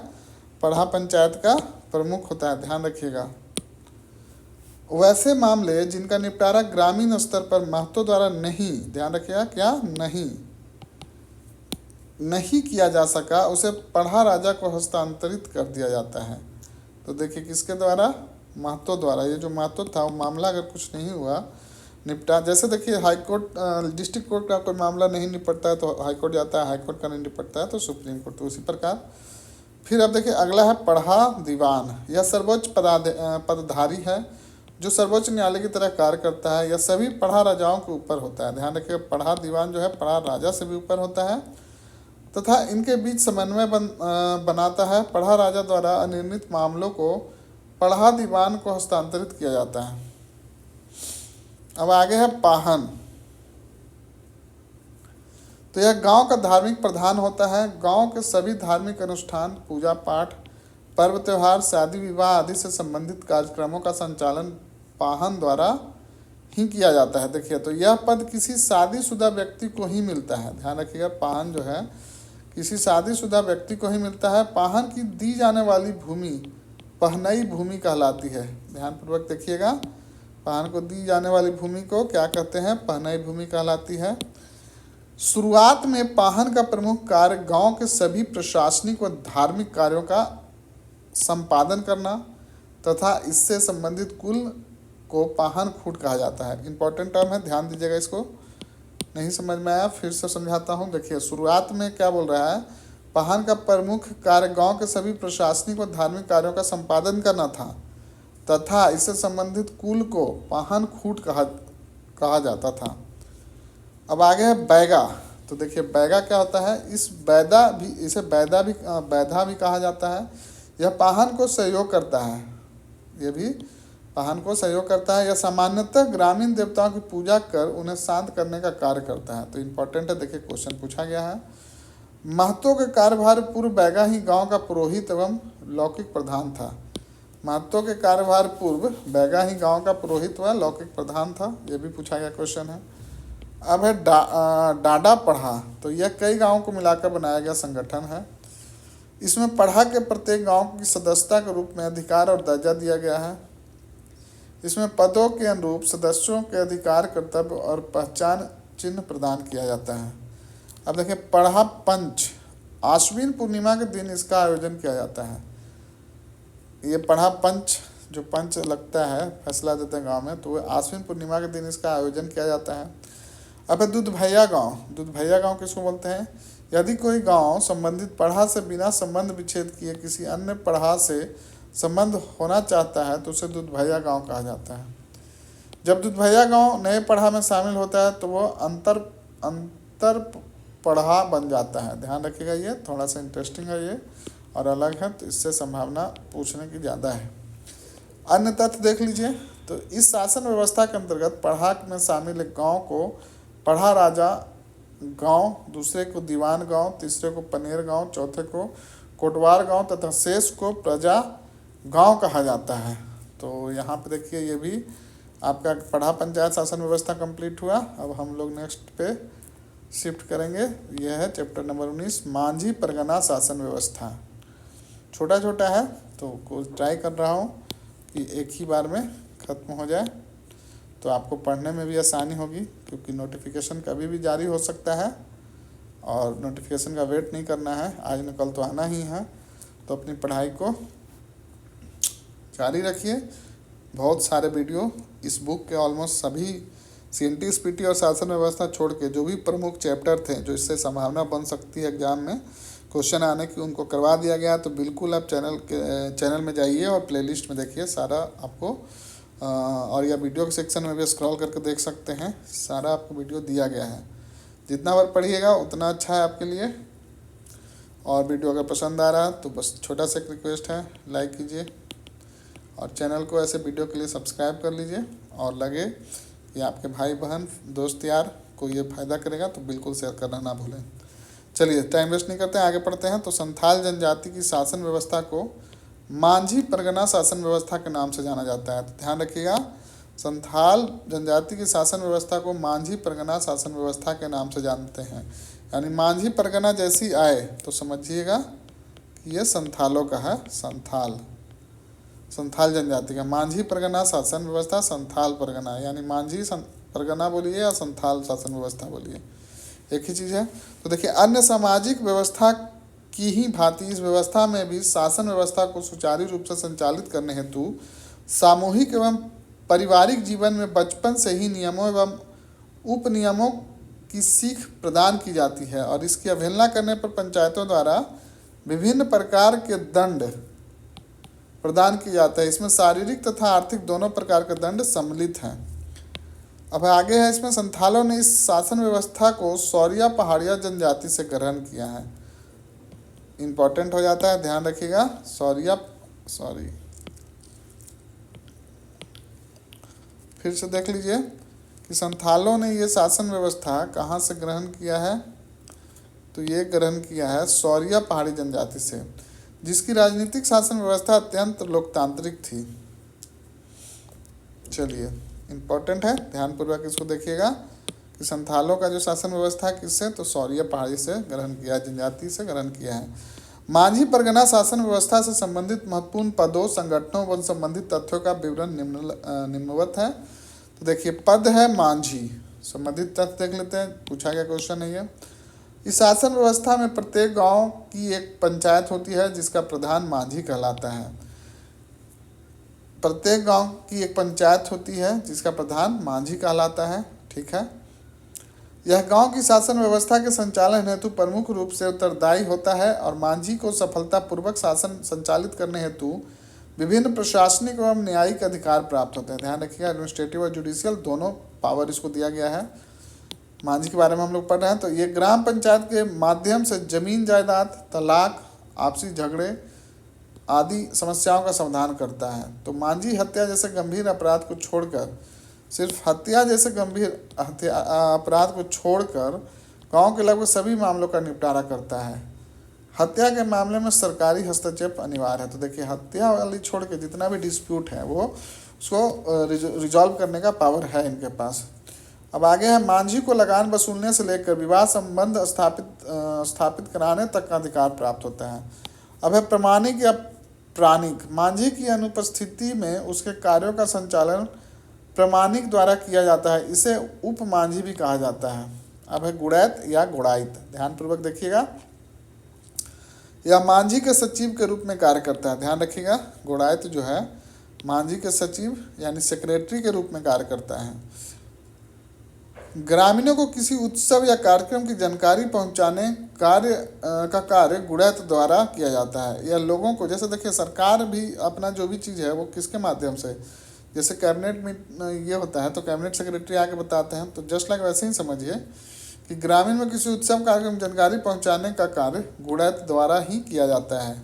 पढ़ा पंचायत का प्रमुख होता है, ध्यान रखिएगा। वैसे मामले जिनका निपटारा ग्रामीण स्तर पर महत्व द्वारा नहीं, ध्यान रखिएगा, क्या नहीं किया जा सका, उसे पढ़ा राजा को हस्तांतरित कर दिया जाता है। तो देखिए किसके द्वारा? महत्व द्वारा। ये जो महत्व था वो मामला अगर कुछ नहीं हुआ निपटा, जैसे देखिए हाईकोर्ट, डिस्ट्रिक्ट कोर्ट का कोई मामला नहीं निपटता है तो हाईकोर्ट जाता है, हाईकोर्ट का नहीं निपटता है तो सुप्रीम कोर्ट, तो उसी प्रकार। फिर अब देखिए अगला है पढ़ा दीवान। यह सर्वोच्च पदधारी है जो सर्वोच्च न्यायालय की तरह कार्य करता है। यह सभी पढ़ा राजाओं के ऊपर होता है। ध्यान रखिए, पढ़ा दीवान जो है पढ़ा राजा से भी ऊपर होता है तथा इनके बीच समन्वय बनाता है। पढ़ा राजा द्वारा अनिर्णित मामलों को पढ़ा दीवान को हस्तांतरित किया जाता है। अब आगे है पाहन। तो यह गांव का धार्मिक प्रधान होता है। गांव के सभी धार्मिक अनुष्ठान, पूजा पाठ, पर्व त्योहार, शादी विवाह आदि से संबंधित कार्यक्रमों का संचालन पाहन द्वारा ही किया जाता है। देखिए तो यह पद किसी शादीशुदा व्यक्ति को ही मिलता है। ध्यान रखिएगा, पाहन जो है किसी शादीशुदा व्यक्ति को ही मिलता है। पाहन की दी जाने वाली भूमि पहनई भूमि कहलाती है। ध्यानपूर्वक देखिएगा, पाहन को दी जाने वाली भूमि को क्या कहते हैं? पहनई भूमि कहलाती है। शुरुआत में पाहन का प्रमुख कार्य गांव के सभी प्रशासनिक व धार्मिक कार्यों का संपादन करना तथा इससे संबंधित कुल को पाहन खूट कहा जाता है। इंपॉर्टेंट टर्म है, ध्यान दीजिएगा। इसको नहीं समझ में आया फिर से समझाता हूँ। देखिए शुरुआत में क्या बोल रहा है? पाहन का प्रमुख कार्य गांव के सभी प्रशासनिक व धार्मिक कार्यों का संपादन करना था तथा इससे संबंधित कुल को पाहन खूट कहा जाता था। अब आगे है बैगा। तो देखिए बैगा क्या होता है, इसे बैधा भी कहा जाता है। यह पाहन को सहयोग करता है, ये भी पाहन को सहयोग करता है। यह सामान्यतः ग्रामीण देवताओं की पूजा कर उन्हें शांत करने का कार्य करता है। तो इम्पोर्टेंट है, देखिए क्वेश्चन पूछा गया है। महतो के कार्यभार पूर्व बैगा ही गांव का पुरोहित एवं लौकिक प्रधान था। महतो के कार्यभार पूर्व बैगा ही गांव का पुरोहित व लौकिक प्रधान था, ये भी पूछा गया क्वेश्चन है। अब है डाडा पढ़ा। तो यह कई गांवों को मिलाकर बनाया गया संगठन है। इसमें पढ़ा के प्रत्येक गांव की सदस्यता के रूप में अधिकार और दर्जा दिया गया है। इसमें पदों के अनुरूप सदस्यों के अधिकार, कर्तव्य और पहचान चिन्ह प्रदान किया जाता है। अब देखिए पढ़ा पंच, आश्विन पूर्णिमा के दिन इसका आयोजन किया जाता है। ये पढ़ा पंच, जो पंच लगता है, फैसला देते हैं गांव में, तो वह आश्विन पूर्णिमा के दिन इसका आयोजन किया जाता है। अब है दूध भैया गाँव। दूध भैया गाँव किसको बोलते हैं, यदि कोई गांव संबंधित पढ़ा से बिना संबंध विच्छेद किए किसी अन्य पढ़ा से संबंध होना चाहता है तो उसे दूध भैया गाँव कहा जाता है। जब दूध भैया गाँव नए पढ़ा में शामिल होता है तो वह अंतर पढ़ा बन जाता है। ध्यान रखिएगा, ये थोड़ा सा इंटरेस्टिंग है ये और अलग है, तो इससे संभावना पूछने की ज़्यादा है। अन्य तथ्य देख लीजिए। तो इस शासन व्यवस्था के अंतर्गत पढ़ा में शामिल एक गाँव को पढ़ा राजा गांव, दूसरे को दीवान गांव, तीसरे को पनेर गांव, चौथे को कोटवार गांव तथा शेष को प्रजा गांव कहा जाता है। तो यहाँ पे देखिए ये भी आपका पढ़ा पंचायत शासन व्यवस्था कंप्लीट हुआ। अब हम लोग नेक्स्ट पे शिफ्ट करेंगे। यह है चैप्टर नंबर 19, मांझी परगना शासन व्यवस्था। छोटा छोटा है तो ट्राई कर रहा हूँ कि एक ही बार में ख़त्म हो जाए, तो आपको पढ़ने में भी आसानी होगी, क्योंकि नोटिफिकेशन कभी भी जारी हो सकता है और नोटिफिकेशन का वेट नहीं करना है। आज न कल तो आना ही है, तो अपनी पढ़ाई को जारी रखिए। बहुत सारे वीडियो इस बुक के ऑलमोस्ट सभी CNT SPT और शासन व्यवस्था छोड़ के जो भी प्रमुख चैप्टर थे जो इससे संभावना बन सकती है एग्जाम में क्वेश्चन आने की, उनको करवा दिया गया। तो बिल्कुल आप चैनल में जाइए और प्लेलिस्ट में देखिए, सारा आपको और या वीडियो के सेक्शन में भी स्क्रॉल करके देख सकते हैं, सारा आपको वीडियो दिया गया है। जितना बार पढ़िएगा उतना अच्छा है आपके लिए। और वीडियो अगर पसंद आ रहा है तो बस छोटा सा एक रिक्वेस्ट है, लाइक कीजिए और चैनल को ऐसे वीडियो के लिए सब्सक्राइब कर लीजिए। और लगे कि आपके भाई बहन दोस्त यार को ये फ़ायदा करेगा तो बिल्कुल शेयर करना ना भूलें। चलिए टाइम वेस्ट नहीं करते हैं, आगे पढ़ते हैं। तो संथाल जनजाति की शासन व्यवस्था को मांझी परगना शासन व्यवस्था के नाम से जाना जाता है। तो ध्यान रखिएगा, संथाल जनजाति की शासन व्यवस्था को मांझी परगना शासन व्यवस्था के नाम से जानते हैं। यानी मांझी परगना जैसी आए तो समझिएगा कि ये संथालों का है। संथाल जनजाति का मांझी परगना शासन व्यवस्था, संथाल परगना, यानी मांझी परगना बोलिए या संथाल शासन व्यवस्था बोलिए, एक ही चीज़ है। तो देखिए अन्य सामाजिक व्यवस्था की ही भांति इस व्यवस्था में भी शासन व्यवस्था को सुचारू रूप से संचालित करने हेतु सामूहिक एवं पारिवारिक जीवन में बचपन से ही नियमों एवं उपनियमों की सीख प्रदान की जाती है और इसकी अवहेलना करने पर पंचायतों द्वारा विभिन्न प्रकार के दंड प्रदान किए जाते हैं। इसमें शारीरिक तथा आर्थिक दोनों प्रकार के दंड सम्मिलित हैं। अब आगे है, इसमें संथालों ने इस शासन व्यवस्था को सौरिया पहाड़िया जनजाति से ग्रहण किया है। इम्पोर्टेंट हो जाता है, ध्यान रखिएगा। फिर से देख लीजिए कि संथालों ने ये शासन व्यवस्था कहाँ से ग्रहण किया है। तो ये ग्रहण किया है सौरिया पहाड़ी जनजाति से, जिसकी राजनीतिक शासन व्यवस्था अत्यंत लोकतांत्रिक थी। चलिए इम्पोर्टेंट है, ध्यानपूर्वक इसको देखिएगा कि संथालों का जो शासन व्यवस्था किससे, तो सौरिया पहाड़ी से ग्रहण किया, जनजाति से ग्रहण किया है। मांझी परगना शासन व्यवस्था से संबंधित महत्वपूर्ण पदों, संगठनों व संबंधित तथ्यों का विवरण निम्नवत है। तो देखिए पद है मांझी, संबंधित तथ्य देख लेते हैं, पूछा गया क्वेश्चन है ये। इस शासन व्यवस्था में प्रत्येक गांव की एक पंचायत होती है जिसका प्रधान मांझी कहलाता है। प्रत्येक गांव की एक पंचायत होती है जिसका प्रधान मांझी कहलाता है, ठीक है। यह गांव की शासन व्यवस्था के संचालन हेतु प्रमुख रूप से उत्तरदायी होता है और मांझी को सफलतापूर्वक शासन संचालित करने हेतु विभिन्न प्रशासनिक एवं न्यायिक अधिकार प्राप्त होते हैं। ध्यान रखिएगा, एडमिनिस्ट्रेटिव और जुडिशियल दोनों पावर इसको दिया गया है। मांझी के बारे में हम लोग पढ़ रहे हैं। तो ये ग्राम पंचायत के माध्यम से जमीन जायदाद, तलाक, आपसी झगड़े आदि समस्याओं का समाधान करता है। तो मांझी हत्या जैसे गंभीर अपराध को छोड़कर, सिर्फ हत्या जैसे गंभीर अपराध को छोड़कर गांव के लगभग सभी मामलों का निपटारा करता है। हत्या के मामले में सरकारी हस्तक्षेप अनिवार्य है। तो देखिए, हत्या वाली छोड़ के जितना भी डिस्प्यूट है वो उसको रिजॉल्व करने का पावर है इनके पास। अब आगे है, मांझी को लगान वसूलने से लेकर विवाह संबंध स्थापित कराने तक का अधिकार प्राप्त होता है। अब है प्रमाणिक या प्राणिक। मांझी की अनुपस्थिति में उसके कार्यों का संचालन प्रमाणिक द्वारा किया जाता है, इसे उप मांझी भी कहा जाता है। अब है गुड़ैत या गुड़ाइत। ध्यानपूर्वक देखिएगा, यह मांझी के सचिव के रूप में कार्य करता है। ध्यान रखिएगा, गुड़ाइत जो है मांझी के सचिव यानी सेक्रेटरी के रूप में कार्य करता है। ग्रामीणों को किसी उत्सव या कार्यक्रम की जानकारी पहुंचाने कार्य गुड़ैत द्वारा किया जाता है। यह लोगों को, जैसे देखिए सरकार भी अपना जो भी चीज़ है वो किसके माध्यम से, जैसे कैबिनेट में ये होता है तो कैबिनेट सेक्रेटरी आके बताते हैं, तो जस्ट लाइक वैसे ही समझिए कि ग्रामीण में किसी उत्सव कार्यक्रम जानकारी पहुंचाने का कार्य गुड़ैत द्वारा ही किया जाता है।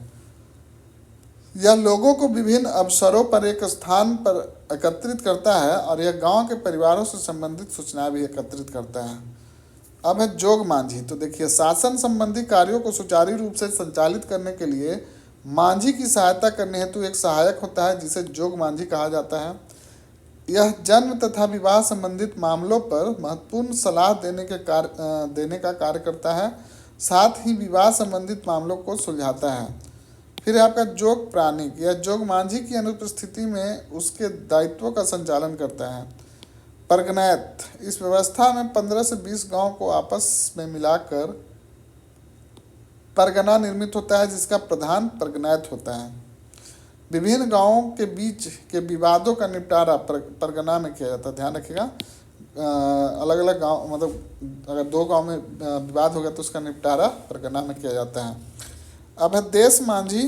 यह लोगों को विभिन्न अवसरों पर एक स्थान पर एकत्रित करता है और यह गांव के परिवारों से संबंधित सूचनाएं भी एकत्रित करता है। अब है जोग मांझी। तो देखिए, शासन संबंधी कार्यों को सुचारू रूप से संचालित करने के लिए मांझी की सहायता करने हेतु एक सहायक होता है जिसे जोग मांझी कहा जाता है। यह जन्म तथा विवाह संबंधित मामलों पर महत्वपूर्ण सलाह देने का कार्य करता है, साथ ही विवाह संबंधित मामलों को सुलझाता है। फिर आपका जोग प्राणिक, यह जोग मांझी की अनुपस्थिति में उसके दायित्वों का संचालन करता है। परगनैत, इस व्यवस्था में 15 से 20 गांव को आपस में मिलाकर परगना निर्मित होता है, जिसका प्रधान परगनैत होता है। विभिन्न गांवों के बीच के विवादों का निपटारा परगना में किया जाता है। ध्यान रखिएगा, अलग अलग गांव, मतलब अगर 2 गांव में विवाद हो गया तो उसका निपटारा परगना में किया जाता है। अब है देश मांझी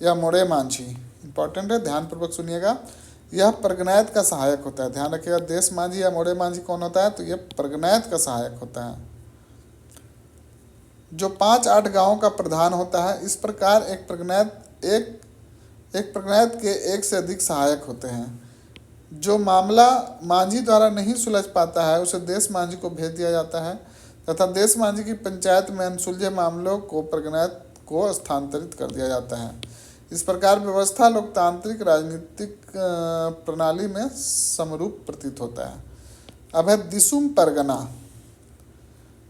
या मोड़े मांझी। इंपॉर्टेंट है, ध्यानपूर्वक सुनिएगा। यह परगनैत का सहायक होता है। ध्यान रखिएगा, देश मांझी या मोड़े मांझी कौन होता है, तो यह परगनैत का सहायक होता है जो 5-8 गांवों का प्रधान होता है। इस प्रकार एक प्रगनैत के एक से अधिक सहायक होते हैं। जो मामला मांझी द्वारा नहीं सुलझ पाता है उसे देश मांझी को भेज दिया जाता है तथा देश मांझी की पंचायत में अनसुलझे मामलों को प्रगनैत को स्थानांतरित कर दिया जाता है। इस प्रकार व्यवस्था लोकतांत्रिक राजनीतिक प्रणाली में समरूप प्रतीत होता है। अब है दिसुम परगना।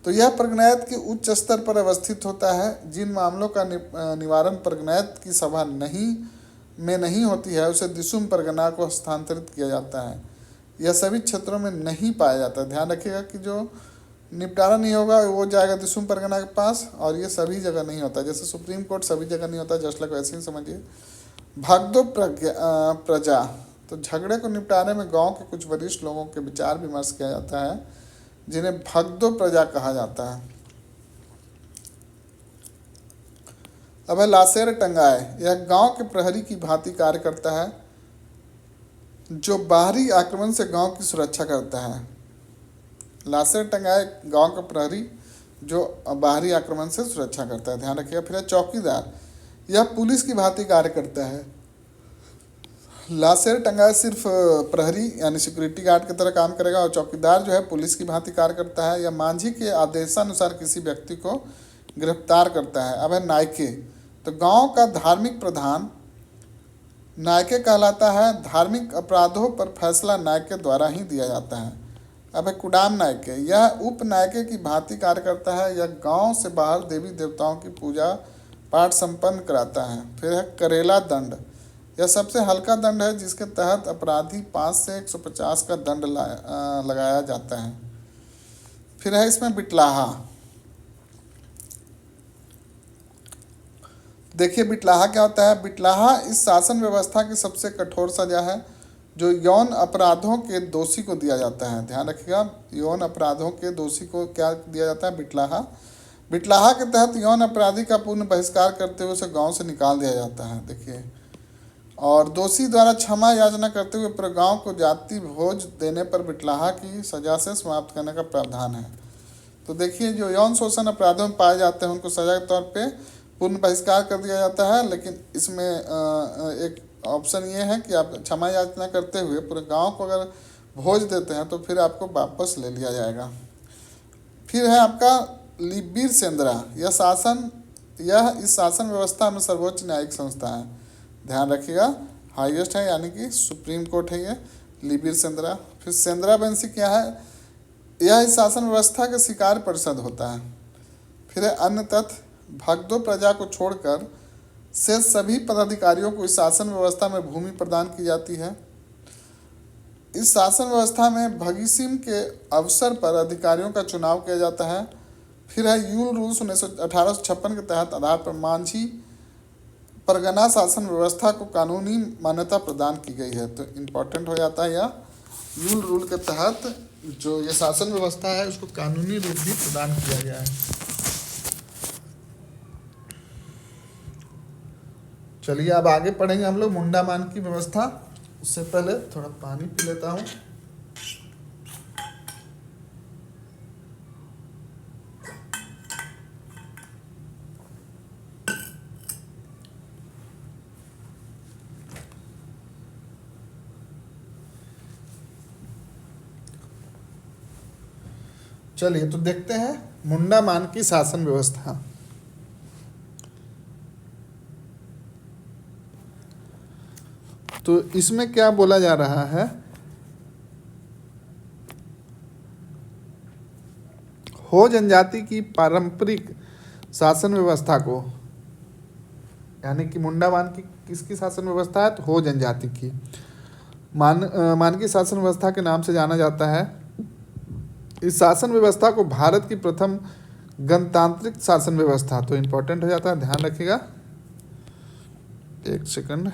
तो यह परगनैत के उच्च स्तर पर अवस्थित होता है। जिन मामलों का निवारण परगनैत की सभा नहीं होती है उसे दिसुम परगना को हस्तांतरित किया जाता है। यह सभी क्षेत्रों में नहीं पाया जाता। ध्यान रखिएगा कि जो निपटारा नहीं होगा वो जाएगा दिसुम परगना के पास, और ये सभी जगह नहीं होता। जैसे सुप्रीम कोर्ट सभी जगह नहीं होता, जस्ट लाइक वैसे ही समझिए। भगदो प्रजा, तो झगड़े को निपटाने में गांव के कुछ वरिष्ठ लोगों के विचार विमर्श किया जाता है, जिन्हें भगदो प्रजा कहा जाता है। अब है लाशेर टंगाए। यह गांव के प्रहरी की भांति कार्य करता है, जो बाहरी आक्रमण से गांव की सुरक्षा करता है। लाशेर टंगाए गांव का प्रहरी जो बाहरी आक्रमण से सुरक्षा करता है। ध्यान रखिएगा। फिर है चौकीदार। यह पुलिस की भांति कार्य करता है। लाशेर टंगाए सिर्फ प्रहरी यानी सिक्योरिटी गार्ड की तरह काम करेगा, और चौकीदार जो है पुलिस की भांति कार्य करता है। यह मांझी के आदेशानुसार किसी व्यक्ति को गिरफ्तार करता है। अब है नायके। तो गांव का धार्मिक प्रधान नायके कहलाता है। धार्मिक अपराधों पर फैसला नायके द्वारा ही दिया जाता है। अब है कुडाम नायके। यह उप नायके की भांति कार्य करता है। यह गांव से बाहर देवी देवताओं की पूजा पाठ संपन्न कराता है। फिर है करेला दंड। यह सबसे हल्का दंड है जिसके तहत अपराधी 5 से 150 का दंड लगाया जाता है। फिर है इसमें बिटलाहा। देखिए बिटलाहा क्या होता है। बिटलाहा इस शासन व्यवस्था की सबसे कठोर सजा है जो यौन अपराधों के दोषी को दिया जाता है। ध्यान रखिएगा, यौन अपराधों के दोषी को क्या दिया जाता है, बिटलाहा। बिटलाहा के तहत यौन अपराधी का पूर्ण बहिष्कार करते हुए उसे गांव से निकाल दिया जाता है। देखिए, और दोषी द्वारा क्षमा याचना करते हुए पूरे गांव को जाति भोज देने पर बिटलाहा की सजा से समाप्त करने का प्रावधान है। तो देखिए, जो यौन शोषण अपराधों में पाए जाते हैं उनको सजा के तौर पे पूर्ण बहिष्कार कर दिया जाता है, लेकिन इसमें एक ऑप्शन ये है कि आप क्षमा याचना करते हुए पूरे गांव को अगर भोज देते हैं तो फिर आपको वापस ले लिया जाएगा। फिर है आपका लिबिर सेंद्रा। यह इस शासन व्यवस्था में सर्वोच्च न्यायिक संस्था है, ध्यान रखिएगा, हाईएस्ट है, यानी कि सुप्रीम कोर्ट है ये लिबिर सेंद्रा। फिर सेंद्रा बेंसी क्या है? यह इस शासन व्यवस्था के शिकार परिषद होता है। फिर है अन्य तथ्य। भगदो प्रजा को छोड़कर से सभी पदाधिकारियों को इस शासन व्यवस्था में भूमि प्रदान की जाती है। इस शासन व्यवस्था में भगीसिम के अवसर पर अधिकारियों का चुनाव किया जाता है। फिर है यूल रूल्स 1856 के तहत आधार पर मांझी परगना शासन व्यवस्था को कानूनी मान्यता प्रदान की गई है। तो इम्पोर्टेंट हो जाता है यह यूल रूल के तहत जो ये शासन व्यवस्था है उसको कानूनी रूप भी प्रदान किया गया है। चलिए अब आगे पढ़ेंगे हम लोग मुंडा मान की व्यवस्था। उससे पहले थोड़ा पानी पी लेता हूँ। चलिए तो देखते हैं मुंडा मान की शासन व्यवस्था। तो इसमें क्या बोला जा रहा है? हो जनजाति की पारंपरिक शासन व्यवस्था को, यानी कि मुंडा मान की किसकी शासन व्यवस्था है? तो हो जनजाति की मान की शासन व्यवस्था के नाम से जाना जाता है। इस शासन व्यवस्था को भारत की प्रथम गणतांत्रिक शासन व्यवस्था, तो इम्पोर्टेंट हो जाता है, ध्यान रखिएगा। एक सेकंड,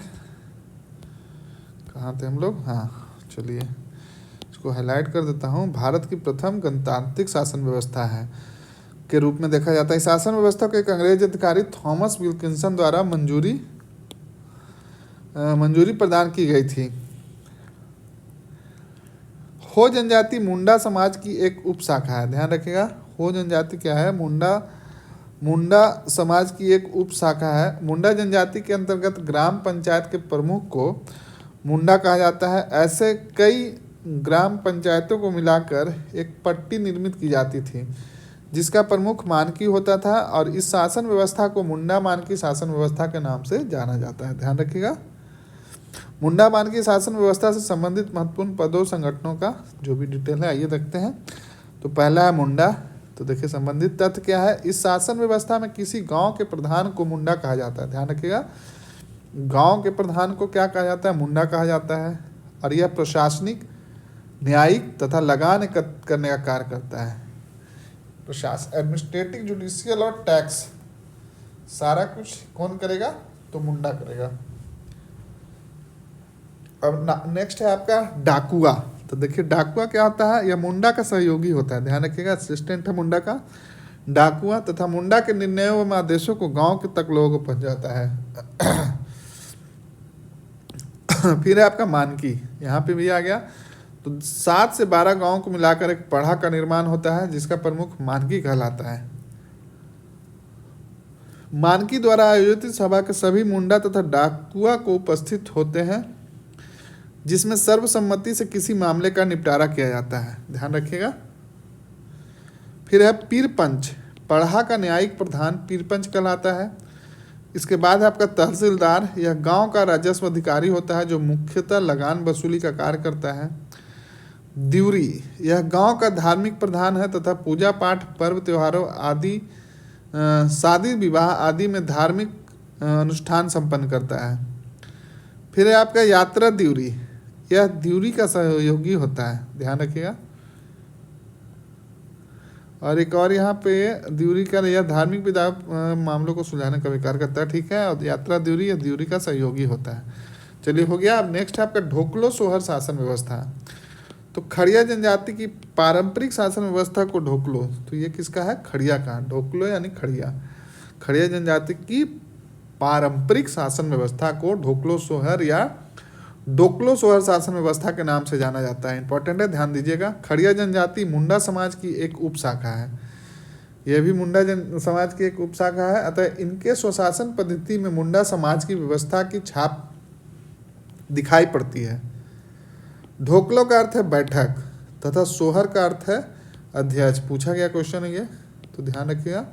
कहाँ थे हम लोग? हाँ चलिए इसको हाईलाइट कर देता हूँ। भारत की प्रथम गणतांत्रिक शासन व्यवस्था है के रूप में देखा जाता है। शासन व्यवस्था को एक अंग्रेज अधिकारी थॉमस विल्किंसन द्वारा मंजूरी प्रदान की गई थी। हो जनजाति मुंडा समाज की एक उपशाखा है, ध्यान रखिएगा। हो जनजाति क्या है? मुंडा समाज की एक उपशाखा है। मुंडा जनजाति के अंतर्गत ग्राम पंचायत के प्रमुख को मुंडा कहा जाता है। ऐसे कई ग्राम पंचायतों को मिलाकर एक पट्टी निर्मित की जाती थी जिसका प्रमुख मानकी होता था, और इस शासन व्यवस्था को मुंडा मानकी शासन व्यवस्था के नाम से जाना जाता है, ध्यान रखिएगा। मुंडा मान की शासन व्यवस्था से संबंधित महत्वपूर्ण पदों संगठनों का जो भी डिटेल है आइए देखते हैं। तो पहला है मुंडा। तो देखिए संबंधित तथ्य क्या है? इस शासन व्यवस्था में किसी गांव के प्रधान को मुंडा कहा जाता है, ध्यान रखिएगा। गांव के प्रधान को क्या कहा जाता है? मुंडा कहा जाता है। और यह प्रशासनिक, न्यायिक तथा लगान एकत्र करने का कार्य करता है। प्रशासन, एडमिनिस्ट्रेटिव, जुडिशियल और टैक्स सारा कुछ कौन करेगा? तो मुंडा करेगा। अब नेक्स्ट है आपका डाकुआ। तो देखिए डाकुआ क्या होता है? यह मुंडा का सहयोगी होता है, ध्यान रखिएगा, असिस्टेंट है मुंडा का। डाकुआ तथा मुंडा के निर्णयों एवं आदेशों को गांव के तक लोगों को पहुंच जाता है। फिर है आपका मानकी, यहाँ पे भी आ गया। तो 7 से 12 गांव को मिलाकर एक पढ़ा का निर्माण होता है जिसका प्रमुख मानकी कहलाता है। मानकी द्वारा आयोजित सभा के सभी मुंडा तथा डाकुआ को उपस्थित होते हैं जिसमें सर्वसम्मति से किसी मामले का निपटारा किया जाता है, ध्यान रखिएगा। फिर है पीरपंच। पढ़ा का न्यायिक प्रधान पीरपंच कहलाता है। इसके बाद है आपका तहसीलदार। यह गांव का राजस्व अधिकारी होता है जो मुख्यतः लगान वसूली का कार्य करता है। द्यूरी, यह गांव का धार्मिक प्रधान है तथा पूजा पाठ, पर्व त्योहारों आदि, शादी विवाह आदि में धार्मिक अनुष्ठान संपन्न करता है। फिर है आपका यात्रा द्यूरी। यह द्यूरी का सहयोगी होता है, ध्यान रखिएगा। और एक और यहाँ पे द्यूरी का, यह धार्मिक विधा मामलों को सुलझाने का भी कार्य करता है, ठीक है। और यात्रा द्यूरी, यह द्यूरी का सहयोगी होता है। चलिए हो गया। अब नेक्स्ट है आपका ढोकलो सोहर शासन व्यवस्था। तो खड़िया जनजाति की पारंपरिक शासन व्यवस्था को ढोकलो, तो ये किसका है? खड़िया का। ढोकलो यानी खड़िया, खड़िया जनजाति की पारंपरिक शासन व्यवस्था को ढोकलो सोहर या डोकलो सोहर शासन व्यवस्था के नाम से जाना जाता है। इंपॉर्टेंट है, ध्यान दीजिएगा। खड़िया जनजाति मुंडा समाज की एक उपशाखा है। यह भी मुंडा जन समाज की एक उपशाखा है, अतः इनके स्वशासन पद्धति में मुंडा समाज की व्यवस्था की छाप दिखाई पड़ती है। ढोकलो का अर्थ है बैठक तथा सोहर का अर्थ है अध्यक्ष। पूछा गया क्वेश्चन है ये, तो ध्यान रखिएगा।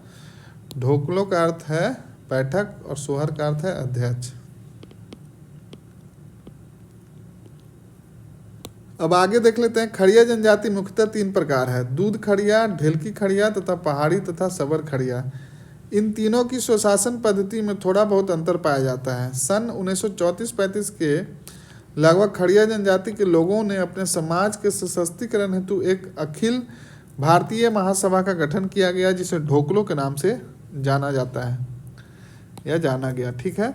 ढोकलो का अर्थ है बैठक और सोहर का अर्थ है अध्यक्ष। अब आगे देख लेते हैं। खड़िया जनजाति मुख्यतः 3 प्रकार है: दूध खड़िया, ढेलकी खड़िया तथा पहाड़ी तथा सबर खड़िया। इन तीनों की स्वशासन पद्धति में थोड़ा बहुत अंतर पाया जाता है। सन 1934-35 के लगभग खड़िया जनजाति के लोगों ने अपने समाज के सशक्तिकरण हेतु एक अखिल भारतीय महासभा का गठन किया गया, जिसे ढोकलो के नाम से जाना जाता है या जाना गया। ठीक है।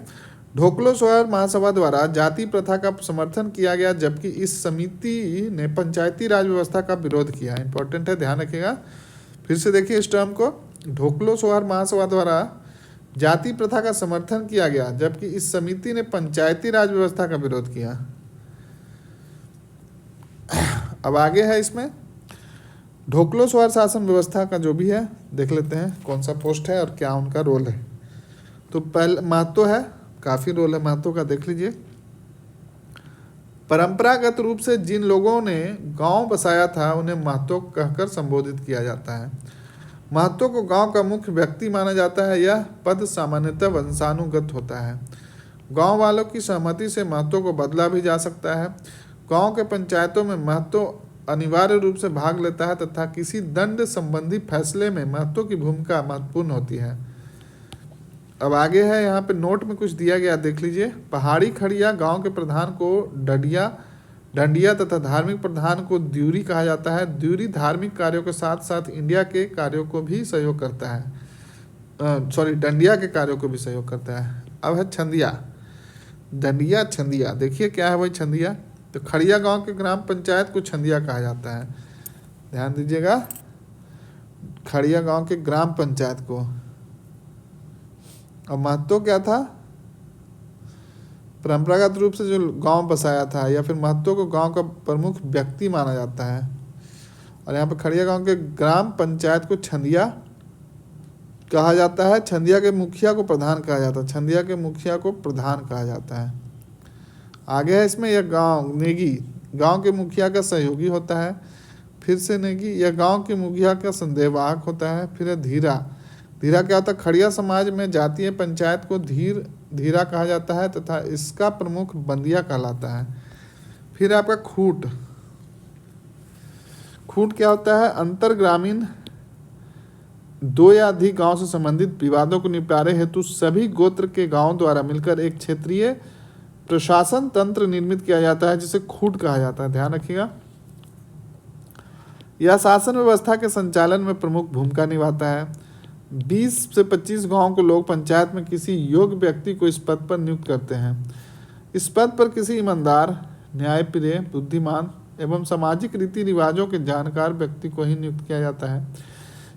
ढोकलो सोहर महासभा द्वारा जाति प्रथा का समर्थन किया गया, जबकि इस समिति ने पंचायती राज व्यवस्था का विरोध किया। इंपॉर्टेंट है, ध्यान रखिएगा। फिर से देखिए इस टर्म को। ढोकलो सोहर महासभा द्वारा जाति प्रथा का समर्थन किया गया, जबकि इस समिति ने पंचायती राज व्यवस्था का विरोध किया। अब आगे है इसमें ढोकलो सोहर शासन व्यवस्था का जो भी है देख लेते हैं कौन सा पोस्ट है और क्या उनका रोल है। तो पहले महत्व है, काफी रोल है महत्व का, देख लीजिए। परंपरागत रूप से जिन लोगों ने गांव बसाया था उन्हें महतो कहकर संबोधित किया जाता है। महतो को गांव का मुख्य व्यक्ति माना जाता है। यह पद सामान्यतः वंशानुगत होता है। गांव वालों की सहमति से महतो को बदला भी जा सकता है। गांव के पंचायतों में महतो अनिवार्य रूप से भाग लेता है तथा किसी दंड संबंधी फैसले में महतो की भूमिका महत्वपूर्ण होती है। अब आगे है, यहाँ पे नोट में कुछ दिया गया, देख लीजिए। पहाड़ी खड़िया गांव के प्रधान को डंडिया तथा धार्मिक प्रधान को द्यूरी कहा जाता है। द्यूरी धार्मिक कार्यों के साथ साथ इंडिया के कार्यों को भी सहयोग करता है। डंडिया के कार्यों को भी सहयोग करता है। अब है छंदिया, डंडिया छंदिया। देखिए क्या है वही छंदिया। तो खड़िया गांव के ग्राम पंचायत को छंदिया कहा जाता है। ध्यान दीजिएगा, खड़िया गांव के ग्राम पंचायत को। और महत्व क्या था? परंपरागत रूप से जो गांव बसाया था, या फिर महत्व को गांव का प्रमुख व्यक्ति माना जाता है। और यहाँ पे खड़िया गांव के ग्राम पंचायत को छंदिया कहा जाता है। छंदिया के मुखिया को प्रधान कहा जाता है। छंदिया के मुखिया को प्रधान कहा जाता है। आगे है इसमें, यह गांव नेगी गांव के मुखिया का सहयोगी होता है। फिर से नेगी, यह गांव के मुखिया का संदेहवाहक होता है। फिर है धीरा। धीरा क्या होता है? खड़िया समाज में जातीय पंचायत को धीरा कहा जाता है तथा इसका प्रमुख बंदिया कहलाता है। फिर आपका खूट। खूट क्या होता है? अंतर ग्रामीण 2 या अधिक गांव से संबंधित विवादों को निपटारे हेतु सभी गोत्र के गांवों द्वारा मिलकर एक क्षेत्रीय प्रशासन तंत्र निर्मित किया जाता है, जिसे खूट कहा जाता है। ध्यान रखिएगा। यह शासन व्यवस्था के संचालन में प्रमुख भूमिका निभाता है। 20 से 25 गांव को लोग पंचायत में किसी योग्य व्यक्ति को इस पद पर नियुक्त करते हैं। इस पद पर किसी ईमानदार, न्यायप्रिय, बुद्धिमान एवं सामाजिक रीति रिवाजों के जानकार व्यक्ति को ही नियुक्त किया जाता है।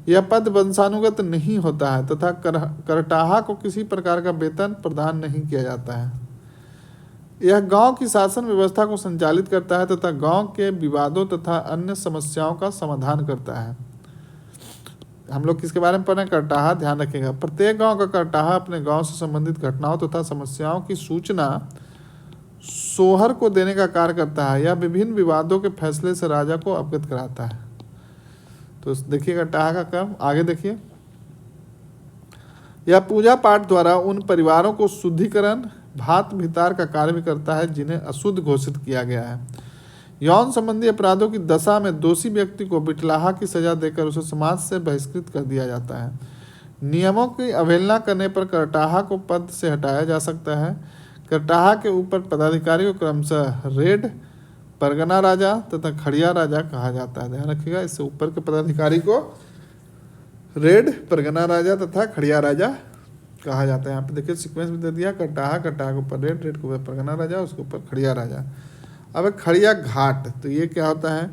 यह पद वंशानुगत नहीं होता है तथा करटाहा को किसी प्रकार का वेतन प्रदान नहीं किया जाता है। यह गांव की शासन व्यवस्था को संचालित करता है तथा गांव के विवादों तथा अन्य समस्याओं का समाधान करता है। हम लोग किसके बारे में पढ़ रहे हैं? करटाहा। ध्यान रखिएगा, प्रत्येक गांव का करटाहा अपने गांव से संबंधित घटनाओं तथा समस्याओं की सूचना सोहर को देने का कार्य करता है। यह विभिन्न विवादों के फैसले से राजा को अवगत कराता है। तो देखिए करटाहा का काम। आगे देखिए, यह पूजा पाठ द्वारा उन परिवारों को शुद्धिकरण, भात भितार का कार्य भी करता है जिन्हें अशुद्ध घोषित किया गया है। यौन संबंधी अपराधों की दशा में दोषी व्यक्ति को बिटलाहा की सजा देकर उसे समाज से बहिष्कृत कर दिया जाता है। नियमों की अवहेलना करने पर करटाहा को पद से हटाया जा सकता है। करटाहा के ऊपर पदाधिकारी को क्रमशः रेड, परगना राजा तथा खड़िया राजा कहा जाता है। ध्यान रखिएगा, इससे ऊपर के पदाधिकारी को रेड, परगना राजा तथा खड़िया राजा कहा जाता है। यहाँ पे देखिए सीक्वेंस में दे दिया, करटाहा के ऊपर रेड के ऊपर परगना राजा, उसके ऊपर खड़िया राजा। अब खड़िया घाट। तो ये क्या होता है?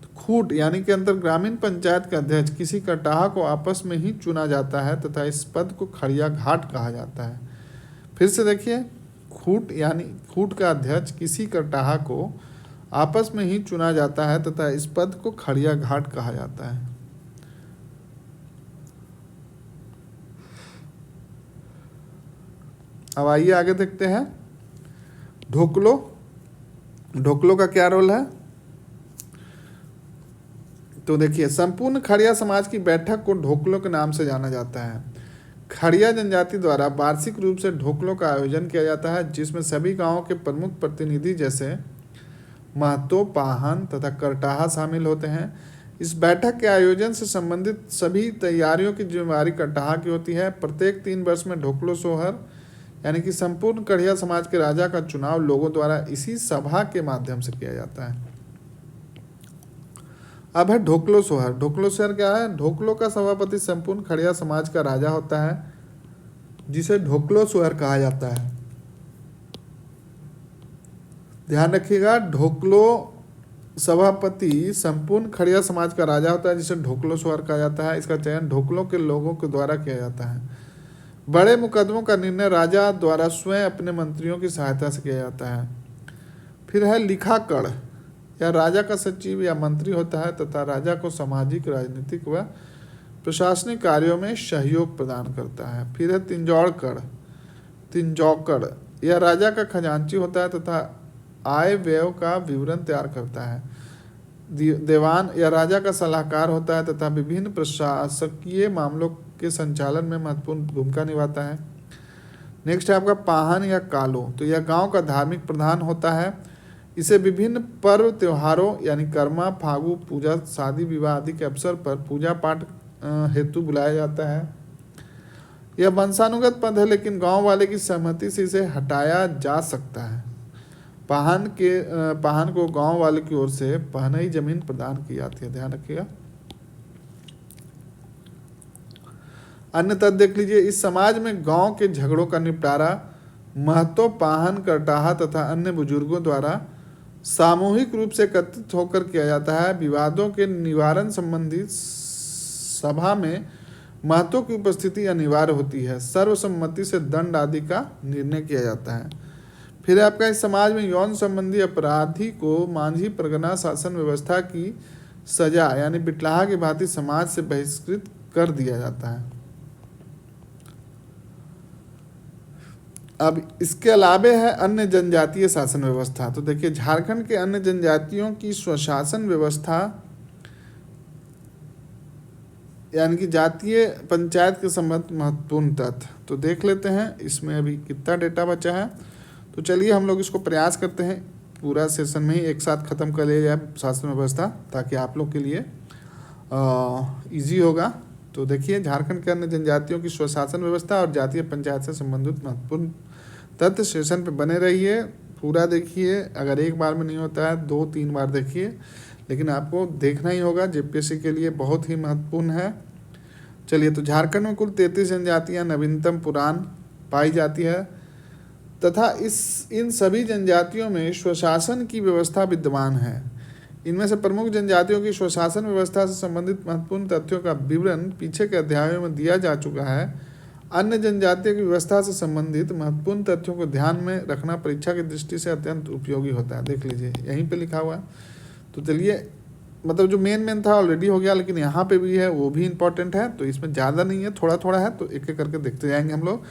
तो खूट यानी कि अंतर ग्रामीण पंचायत के अध्यक्ष किसी करटाहा को आपस में ही चुना जाता है तथा इस पद को खड़िया घाट कहा जाता है। फिर से देखिए, खूट यानी खूट का अध्यक्ष किसी करटाहा को आपस में ही चुना जाता है तथा इस पद को खड़िया घाट कहा जाता है। अब आइए आगे देखते हैं ढोकलो। ढोकलो का क्या रोल है? तो देखिए, संपूर्ण खड़िया समाज की बैठक को ढोकलो के नाम से जाना जाता है। खड़िया जनजाति द्वारा वार्षिक रूप से ढोकलो का आयोजन किया जाता है, जिसमें सभी गांवों के प्रमुख प्रतिनिधि जैसे महतो, पाहन तथा करटाहा शामिल होते हैं। इस बैठक के आयोजन से संबंधित सभी तैयारियों की जिम्मेदारी करटाहा की होती है। प्रत्येक 3 वर्ष में ढोकलो सोहर यानी कि संपूर्ण खड़िया समाज के राजा का चुनाव लोगों द्वारा इसी सभा के माध्यम से किया जाता है। अब है ढोकलो सोहर। ढोकलो सोहर क्या है? ढोकलो का सभापति संपूर्ण खड़िया समाज का राजा होता है, जिसे ढोकलो सोहर कहा जाता है। ध्यान रखिएगा, ढोकलो सभापति संपूर्ण खड़िया समाज का राजा होता है, जिसे ढोकलो सोहर कहा जाता है। इसका चयन ढोकलो के लोगों के द्वारा किया जाता है। बड़े मुकदमों का निर्णय राजा द्वारा स्वयं अपने मंत्रियों की सहायता से किया जाता है। फिर है लिखाकड़। यह राजा का सचिव या मंत्री होता है तथा राजा को सामाजिक, राजनीतिक व प्रशासनिक कार्यों में सहयोग प्रदान करता है। फिर है तिंजौड़कड़। तिंजौकड़ यह राजा का खजांची होता है तथा आय व्यय का विवरण तैयार करता है। देवान यह राजा का सलाहकार होता है तथा विभिन्न प्रशासकीय मामलों के संचालन में महत्वपूर्ण भूमिका निभाता है। नेक्स्ट है आपका पाहन या कालो। तो यह गांव का धार्मिक प्रधान होता है। इसे विभिन्न पर्व त्योहारों यानी कर्मा, फागु, पूजा, शादी विवाह आदि के अवसर पर पूजा पाठ हेतु बुलाया जाता है। यह वंशानुगत पद है, लेकिन गांव वाले की सहमति से इसे हटाया जा सकता है। पाहन को गांव वाले की ओर से पहनई जमीन प्रदान की जाती है। ध्यान रखिएगा। अन्य तथ्य देख लीजिए, इस समाज में गांव के झगड़ों का निपटारा महतो, पाहन, करटाहा तथा अन्य बुजुर्गों द्वारा सामूहिक रूप से एकत्रित होकर किया जाता है। विवादों के निवारण संबंधी सभा में महतो की उपस्थिति अनिवार्य होती है। सर्वसम्मति से दंड आदि का निर्णय किया जाता है। फिर आपका इस समाज में यौन संबंधी अपराधी को मांझी परगना शासन व्यवस्था की सजा यानी बिटलाहा की भांति समाज से बहिष्कृत कर दिया जाता है। अब इसके अलावे है अन्य जनजातीय शासन व्यवस्था। तो देखिए, झारखंड के अन्य जनजातियों की स्वशासन व्यवस्था यानी कि जातीय पंचायत के संबंध महत्वपूर्ण तथ्य तो देख लेते हैं। इसमें अभी कितना डेटा बचा है, तो चलिए हम लोग इसको प्रयास करते हैं पूरा सेशन में ही एक साथ ख़त्म कर लिया जाए शासन व्यवस्था, ताकि आप लोग के लिए इजी होगा। तो देखिए, झारखंड के अन्य जनजातियों की स्वशासन व्यवस्था और जातीय पंचायत से संबंधित महत्वपूर्ण तथ्य सेशन पे बने रहिए, पूरा देखिए। अगर एक बार में नहीं होता है 2-3 बार देखिए, लेकिन आपको देखना ही होगा, जेपीएससी के लिए बहुत ही महत्वपूर्ण है। चलिए, तो झारखंड में कुल 33 जनजातियाँ नवीनतम पुराण पाई जाती है तथा इन सभी जनजातियों में स्वशासन की व्यवस्था विद्यमान है। इनमें से प्रमुख जनजातियों की स्वशासन व्यवस्था से संबंधित महत्वपूर्ण तथ्यों का विवरण पीछे के अध्यायों में दिया जा चुका है। अन्य जनजातियों की व्यवस्था से संबंधित महत्वपूर्ण तथ्यों को ध्यान में रखना परीक्षा की दृष्टि से अत्यंत उपयोगी होता है। देख लीजिए, यहीं पे लिखा हुआ है। तो चलिए, मतलब जो मेन था ऑलरेडी हो गया, लेकिन यहाँ पे भी है, वो भी इम्पोर्टेंट है। तो इसमें ज़्यादा नहीं है, थोड़ा थोड़ा है, तो एक एक करके देखते जाएंगे हम लोग।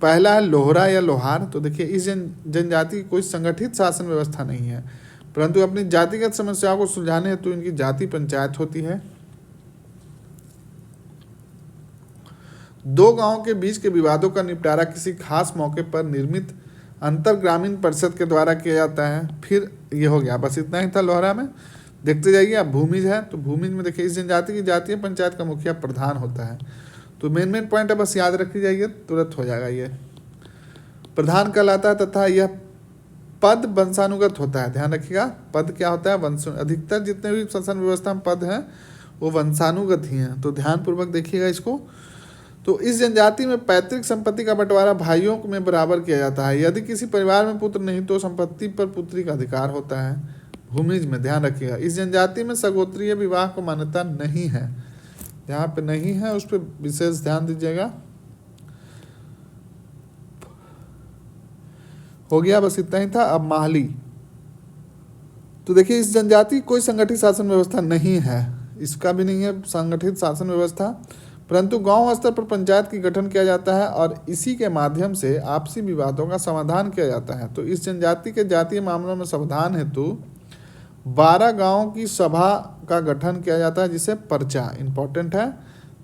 पहला है लोहरा या लोहार। तो देखिए, इस जनजाति की कोई संगठित शासन व्यवस्था नहीं है, परंतु अपनी जातिगत समस्याओं को सुलझाने हेतु इनकी जाति पंचायत होती है। 2 गांवों के बीच के विवादों का निपटारा किसी खास मौके पर निर्मित अंतर ग्रामीण परिषद के द्वारा किया जाता है। फिर ये हो गया, बस इतना ही था लोहरा में। देखते जाइए। अब भूमिज है, तो भूमिज में देखिए, इस जनजाति की जातीय पंचायत का मुखिया प्रधान होता है। तो मेन पॉइंट है, बस याद रख जाइए, तुरंत हो जाएगा। ये प्रधान कहलाता है तथा यह पद वंशानुगत होता है। ध्यान रखिएगा, पद क्या होता है? वंश। अधिकतर जितने भी शासन व्यवस्था में पद हैं वो वंशानुगत ही हैं। तो ध्यानपूर्वक देखिएगा इसको। तो इस जनजाति में पैतृक संपत्ति का बंटवारा भाइयों में बराबर किया जाता है। यदि किसी परिवार में पुत्र नहीं तो संपत्ति पर पुत्री का अधिकार होता है। भूमिज में ध्यान रखिएगा, इस जनजाति में सगोत्रीय विवाह को मान्यता नहीं है। जहाँ पे नहीं है उस पर विशेष ध्यान दीजिएगा। हो गया, बस इतना ही था। अब माहली, तो देखिए इस जनजाति कोई संगठित शासन व्यवस्था नहीं है, इसका भी नहीं है संगठित शासन व्यवस्था, परंतु गांव स्तर पर पंचायत की गठन किया जाता है और इसी के माध्यम से आपसी विवादों का समाधान किया जाता है। तो इस जनजाति के जातीय मामलों में समाधान हेतु 12 गांवों की सभा का गठन किया जाता है, जिसे पर्चा, इंपॉर्टेंट है,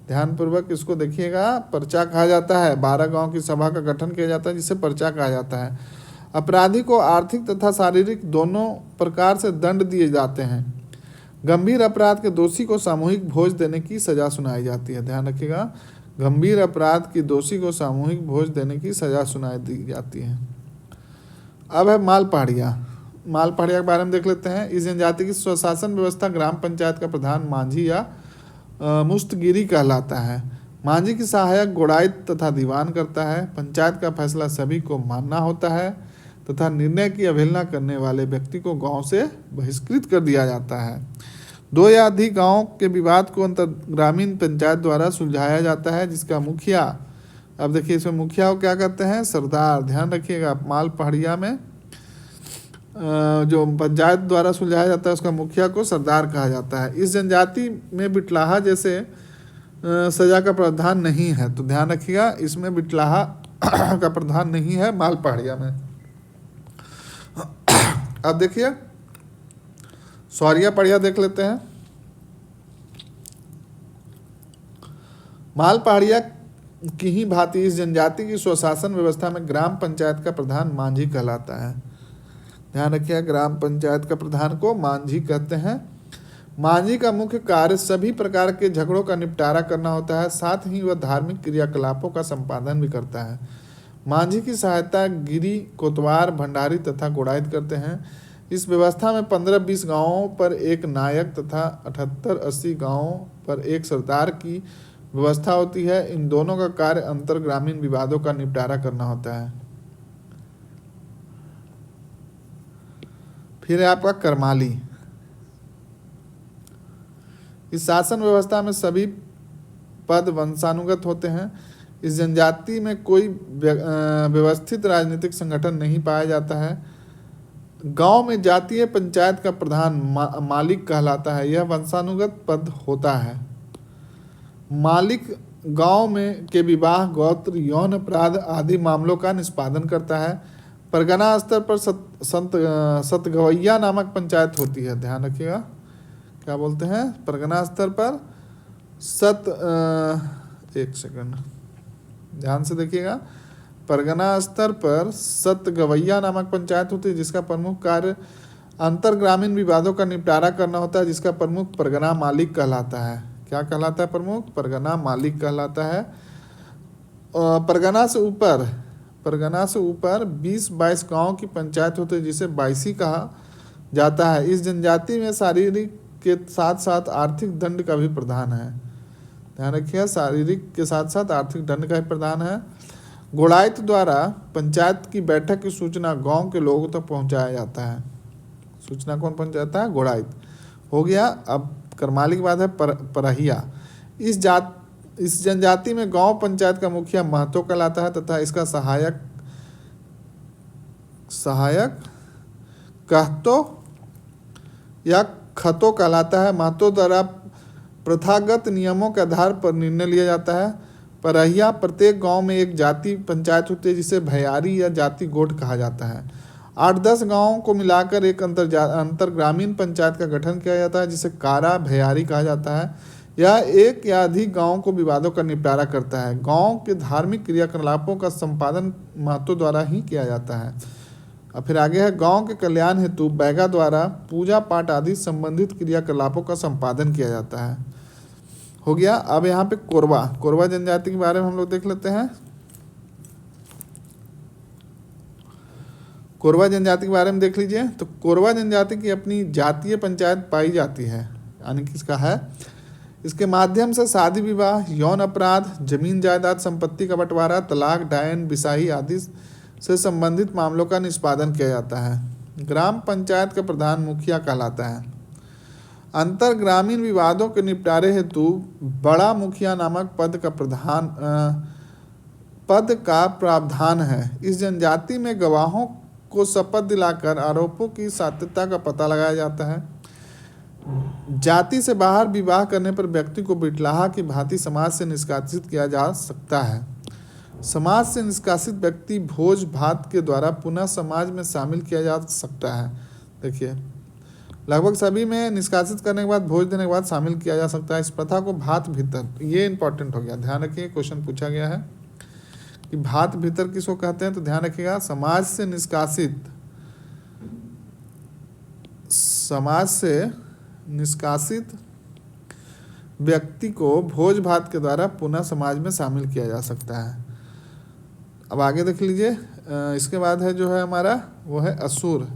ध्यानपूर्वक इसको देखिएगा, पर्चा कहा जाता है। 12 गांव की सभा का गठन किया जाता है जिसे पर्चा कहा जाता है। अपराधी को आर्थिक तथा शारीरिक दोनों प्रकार से दंड दिए जाते हैं। गंभीर अपराध के दोषी को सामूहिक भोज देने की सजा सुनाई जाती है, ध्यान रखिएगा, गंभीर अपराध के दोषी को सामूहिक भोज देने की सजा सुनाई दी जाती है। अब है मालपहाड़िया, मालपहाड़िया के बारे में देख लेते हैं। इस जनजाति की स्वशासन व्यवस्था ग्राम पंचायत का प्रधान मांझी या मुस्तगिरी कहलाता है। मांझी की सहायक गुड़ायत तथा दीवान करता है। पंचायत का फैसला सभी को मानना होता है तथा निर्णय की अवहेलना करने वाले व्यक्ति को गांव से बहिष्कृत कर दिया जाता है। 2 या अधिक गांव के विवाद को अंतर ग्रामीण पंचायत द्वारा सुलझाया जाता है, जिसका मुखिया, अब देखिए इसमें मुखिया को क्या कहते हैं, सरदार, ध्यान रखिएगा। मालपहाड़िया में जो पंचायत द्वारा सुलझाया जाता है उसका मुखिया को सरदार कहा जाता है। इस जनजाति में बिटलाहा जैसे सजा का प्रावधान नहीं है, तो ध्यान रखिएगा इसमें बिटलाहा का प्रावधान नहीं है मालपहाड़िया में। अब देखिए सौरिया पड़िया देख लेते हैं। मालपहाड़िया की ही भांति इस जनजाति की स्वशासन व्यवस्था में ग्राम पंचायत का प्रधान मांझी कहलाता है, ध्यान रखिए, ग्राम पंचायत का प्रधान को मांझी कहते हैं। मांझी का मुख्य कार्य सभी प्रकार के झगड़ों का निपटारा करना होता है, साथ ही वह धार्मिक क्रियाकलापों का संपादन भी करता है। मांझी की सहायता गिरी, कोतवार, भंडारी तथा गुड़ायत करते हैं। इस व्यवस्था में 15-20 गांवों पर एक नायक तथा 78-80 गांवों पर एक सरदार की व्यवस्था होती है। इन दोनों का कार्य अंतर ग्रामीण विवादों का निपटारा करना होता है। फिर है आपका करमाली। इस शासन व्यवस्था में सभी पद वंशानुगत होते हैं। इस जनजाति में कोई व्यवस्थित राजनीतिक संगठन नहीं पाया जाता है। गांव में जातीय पंचायत का प्रधान मालिक कहलाता है, यह वंशानुगत पद होता है। मालिक गांव में के विवाह, गोत्र, यौन अपराध आदि मामलों का निष्पादन करता है। परगना स्तर पर सतगवैया नामक पंचायत होती है, ध्यान रखिएगा, क्या बोलते हैं, परगना स्तर पर एक सेकंड ध्यान से देखिएगा, परगना स्तर पर सतगवैया नामक पंचायत होती है, जिसका प्रमुख कार्य अंतर ग्रामीण विवादों का निपटारा करना होता है, जिसका प्रमुख परगना मालिक कहलाता है। क्या कहलाता है प्रमुख? परगना मालिक कहलाता है। परगना से ऊपर 20-22 गांव की पंचायत होती है, जिसे बाईसी कहा जाता है। इस जनजाति में शारीरिक के साथ साथ आर्थिक दंड का भी प्रावधान है, ध्यान रखिए, शारीरिक के साथ साथ आर्थिक दंड का भी प्रावधान है। गुड़ायत द्वारा पंचायत की बैठक की सूचना गांव के लोगों तक पहुंचाया जाता है। सूचना कौन पहुंचाता है? गुड़ायत। हो गया। अब करमाली के बाद है परहिया। इस जनजाति में गांव पंचायत का मुखिया महतो कहलाता है तथा इसका सहायक कहतो या खतो कहलाता है। महतो द्वारा प्रथागत नियमों के आधार पर निर्णय लिया जाता है। परहिया प्रत्येक गांव में एक जाति पंचायत होती है, जिसे भैयारी या जाति गोठ कहा जाता है। 8-10 गांवों को मिलाकर एक अंतर ग्रामीण पंचायत का गठन किया जाता है, जिसे कारा भैयारी कहा जाता है। यह एक या अधिक गांवों को विवादों का निपटारा करता है। गांव के धार्मिक क्रियाकलापों का संपादन महतो द्वारा ही किया जाता है। और फिर आगे है गांव के कल्याण हेतु बैगा द्वारा पूजा पाठ आदि संबंधित क्रियाकलापों का संपादन किया जाता है। हो गया। अब यहाँ पे कोरवा जनजाति के बारे में हम लोग देख लेते हैं। कोरवा जनजाति के बारे में देख लीजिए। तो कोरवा जनजाति की अपनी जातीय पंचायत पाई जाती है, यानी किसका है, इसके माध्यम से शादी विवाह, यौन अपराध, जमीन जायदाद संपत्ति का बंटवारा, तलाक, डायन, बिसाही आदि से संबंधित मामलों का निष्पादन किया जाता है। ग्राम पंचायत का प्रधान मुखिया कहलाता है। अंतर ग्रामीण विवादों के निपटारे हेतु बड़ा मुखिया नामक पद का प्रावधान है। इस जनजाति में गवाहों को शपथ दिलाकर आरोपों की सत्यता का पता लगाया जाता है। जाति से बाहर विवाह करने पर व्यक्ति को बिटलाहा की भांति समाज से निष्कासित किया जा सकता है। समाज से निष्कासित व्यक्ति भोज भात के द्वारा पुनः समाज में शामिल किया जा सकता है। देखिए, लगभग सभी में निष्कासित करने के बाद भोज देने के बाद शामिल किया जा सकता है। इस प्रथा को भात भीतर, ये इंपॉर्टेंट हो गया, ध्यान रखिए, क्वेश्चन पूछा गया है कि भात भीतर किसको कहते हैं, तो ध्यान रखिएगा, समाज से निष्कासित व्यक्ति को भोज भात के द्वारा पुनः समाज में शामिल किया जा सकता है। अब आगे देख लीजिए, इसके बाद है जो है हमारा वो है असुर।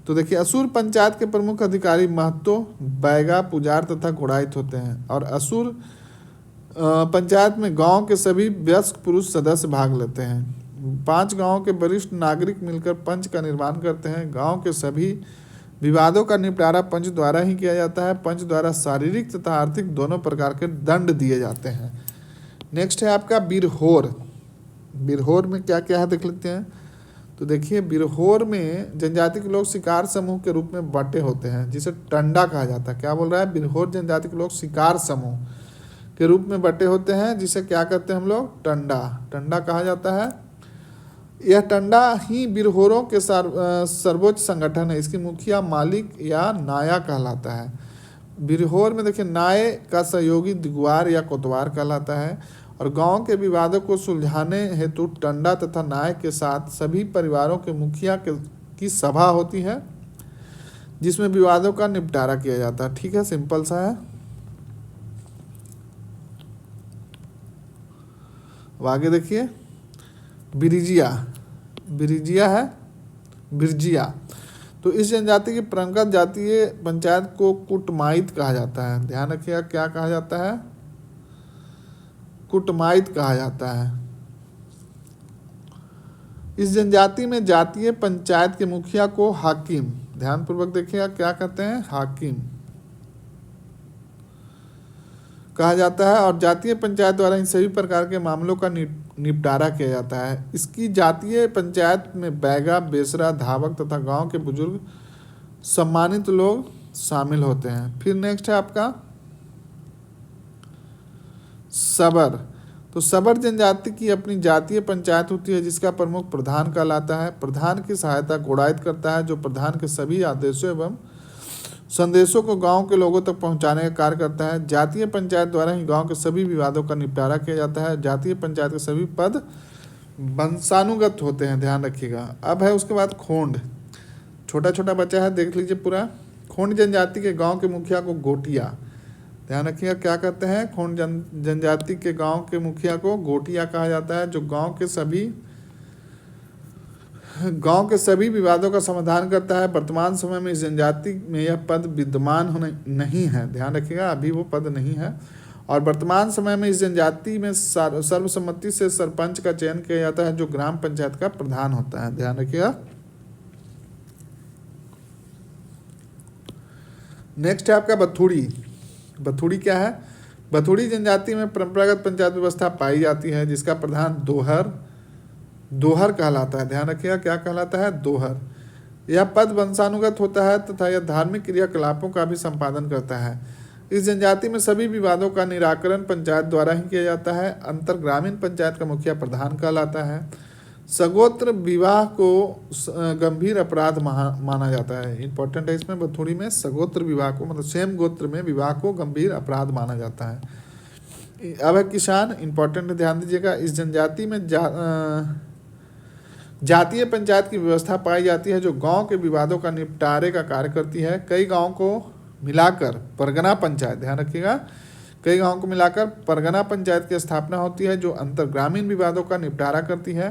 तो देखिए, असुर पंचायत के प्रमुख अधिकारी महतो, बैगा, पुजार तथा घोड़ाइत होते हैं। और असुर पंचायत में गांव के सभी वयस्क पुरुष सदस्य भाग लेते हैं। 5 गांव के वरिष्ठ नागरिक मिलकर पंच का निर्माण करते हैं। गांव के सभी विवादों का निपटारा पंच द्वारा ही किया जाता है। पंच द्वारा शारीरिक तथा आर्थिक दोनों प्रकार के दंड दिए जाते हैं। नेक्स्ट है आपका बिरहोर। बिरहोर में क्या क्या है देख लेते हैं। तो देखिए, बिरहोर में जनजाति के लोग शिकार समूह के रूप में बटे होते हैं, जिसे टंडा कहा जाता है। क्या बोल रहा है, बिरहोर जनजाति के लोग शिकार समूह के रूप में बटे होते हैं, जिसे क्या कहते हैं हम लोग, टंडा। टंडा कहा जाता है। यह टंडा ही बिरहोरों के सर्वोच्च संगठन है। इसकी मुखिया मालिक या नाया कहलाता है। बिरहोर में देखिए, नाय का सहयोगी दिगवार या कोतवार कहलाता है। और गांव के विवादों को सुलझाने हेतु टंडा तथा नाय के साथ सभी परिवारों के मुखिया की सभा होती है, जिसमें विवादों का निपटारा किया जाता है। ठीक है, सिंपल सा है। अब आगे देखिए, बिरजिया। बिरजिया है, बिरजिया। तो इस जनजाति की परंपरागत जातीय पंचायत को कुटमाइत कहा जाता है। ध्यान रखिएगा, क्या कहा जाता है, कुटमाइत कहा जाता है। इस जनजाति में जातीय पंचायत के मुखिया को हाकिम, ध्यानपूर्वक देखिएगा, क्या कहते हैं, हाकिम कहा जाता है। और जातीय पंचायत द्वारा इन सभी प्रकार के मामलों का निपटारा किया जाता है। इसकी जातीय पंचायत में बैगा, बेसरा, धावक तथा गांव के बुजुर्ग सम्मानित लोग शामिल होते हैं। फिर नेक्स्ट है आपका सबर। तो सबर जनजाति की अपनी जातीय पंचायत होती है, जिसका प्रमुख प्रधान कहलाता है। प्रधान की सहायता घोड़ाइत करता है, जो प्रधान के सभी आदेशों एवं संदेशों को गांव के लोगों तक पहुंचाने का कार्य करता है। जातीय पंचायत द्वारा ही गांव के सभी विवादों का निपटारा किया जाता है। जातीय पंचायत के सभी पद वंशानुगत होते हैं, ध्यान रखिएगा। अब है उसके बाद खोंड। छोटा छोटा बच्चा है, देख लीजिए पूरा। खोंड जनजाति के गांव के मुखिया को गोटिया, ध्यान रखिएगा, क्या कहते हैं, खोंड जनजाति के गांव के मुखिया को गोटिया कहा जाता है, जो गांव के सभी विवादों का समाधान करता है। वर्तमान समय में इस जनजाति में यह पद विद्यमान नहीं है, ध्यान रखिएगा, अभी वो पद नहीं है। और वर्तमान समय में इस जनजाति में सर्वसम्मति से सरपंच का चयन किया जाता है, जो ग्राम पंचायत का प्रधान होता है, ध्यान रखिएगा। नेक्स्ट है आपका बथुड़ी। बथुड़ी क्या है, बथुड़ी जनजाति में परंपरागत पंचायत व्यवस्था पाई जाती है, जिसका प्रधान दोहर कहलाता है। ध्यान रखिएगा, क्या कहलाता है, दोहर। यह पद वंशानुगत होता है तथा यह धार्मिक क्रियाकलापों का भी संपादन करता है। इस जनजाति में सभी विवादों का निराकरण पंचायत द्वारा ही किया जाता है। अंतर ग्रामीण पंचायत का मुखिया प्रधान कहलाता है। सगोत्र विवाह को गंभीर अपराध माना जाता है। इंपॉर्टेंट है इसमें, बथुड़ी में सगोत्र विवाह को, मतलब सेम गोत्र में विवाह को गंभीर अपराध माना जाता है। अब है किसान। इंपॉर्टेंट, ध्यान दीजिएगा। इस जनजाति में जातीय पंचायत की व्यवस्था पाई जाती है, जो गांव के विवादों का निपटारे का कार्य करती है। कई गांव को मिलाकर परगना पंचायत, ध्यान रखिएगा, कई गांव को मिलाकर परगना पंचायत की स्थापना होती है, जो अंतर ग्रामीण विवादों का निपटारा करती है।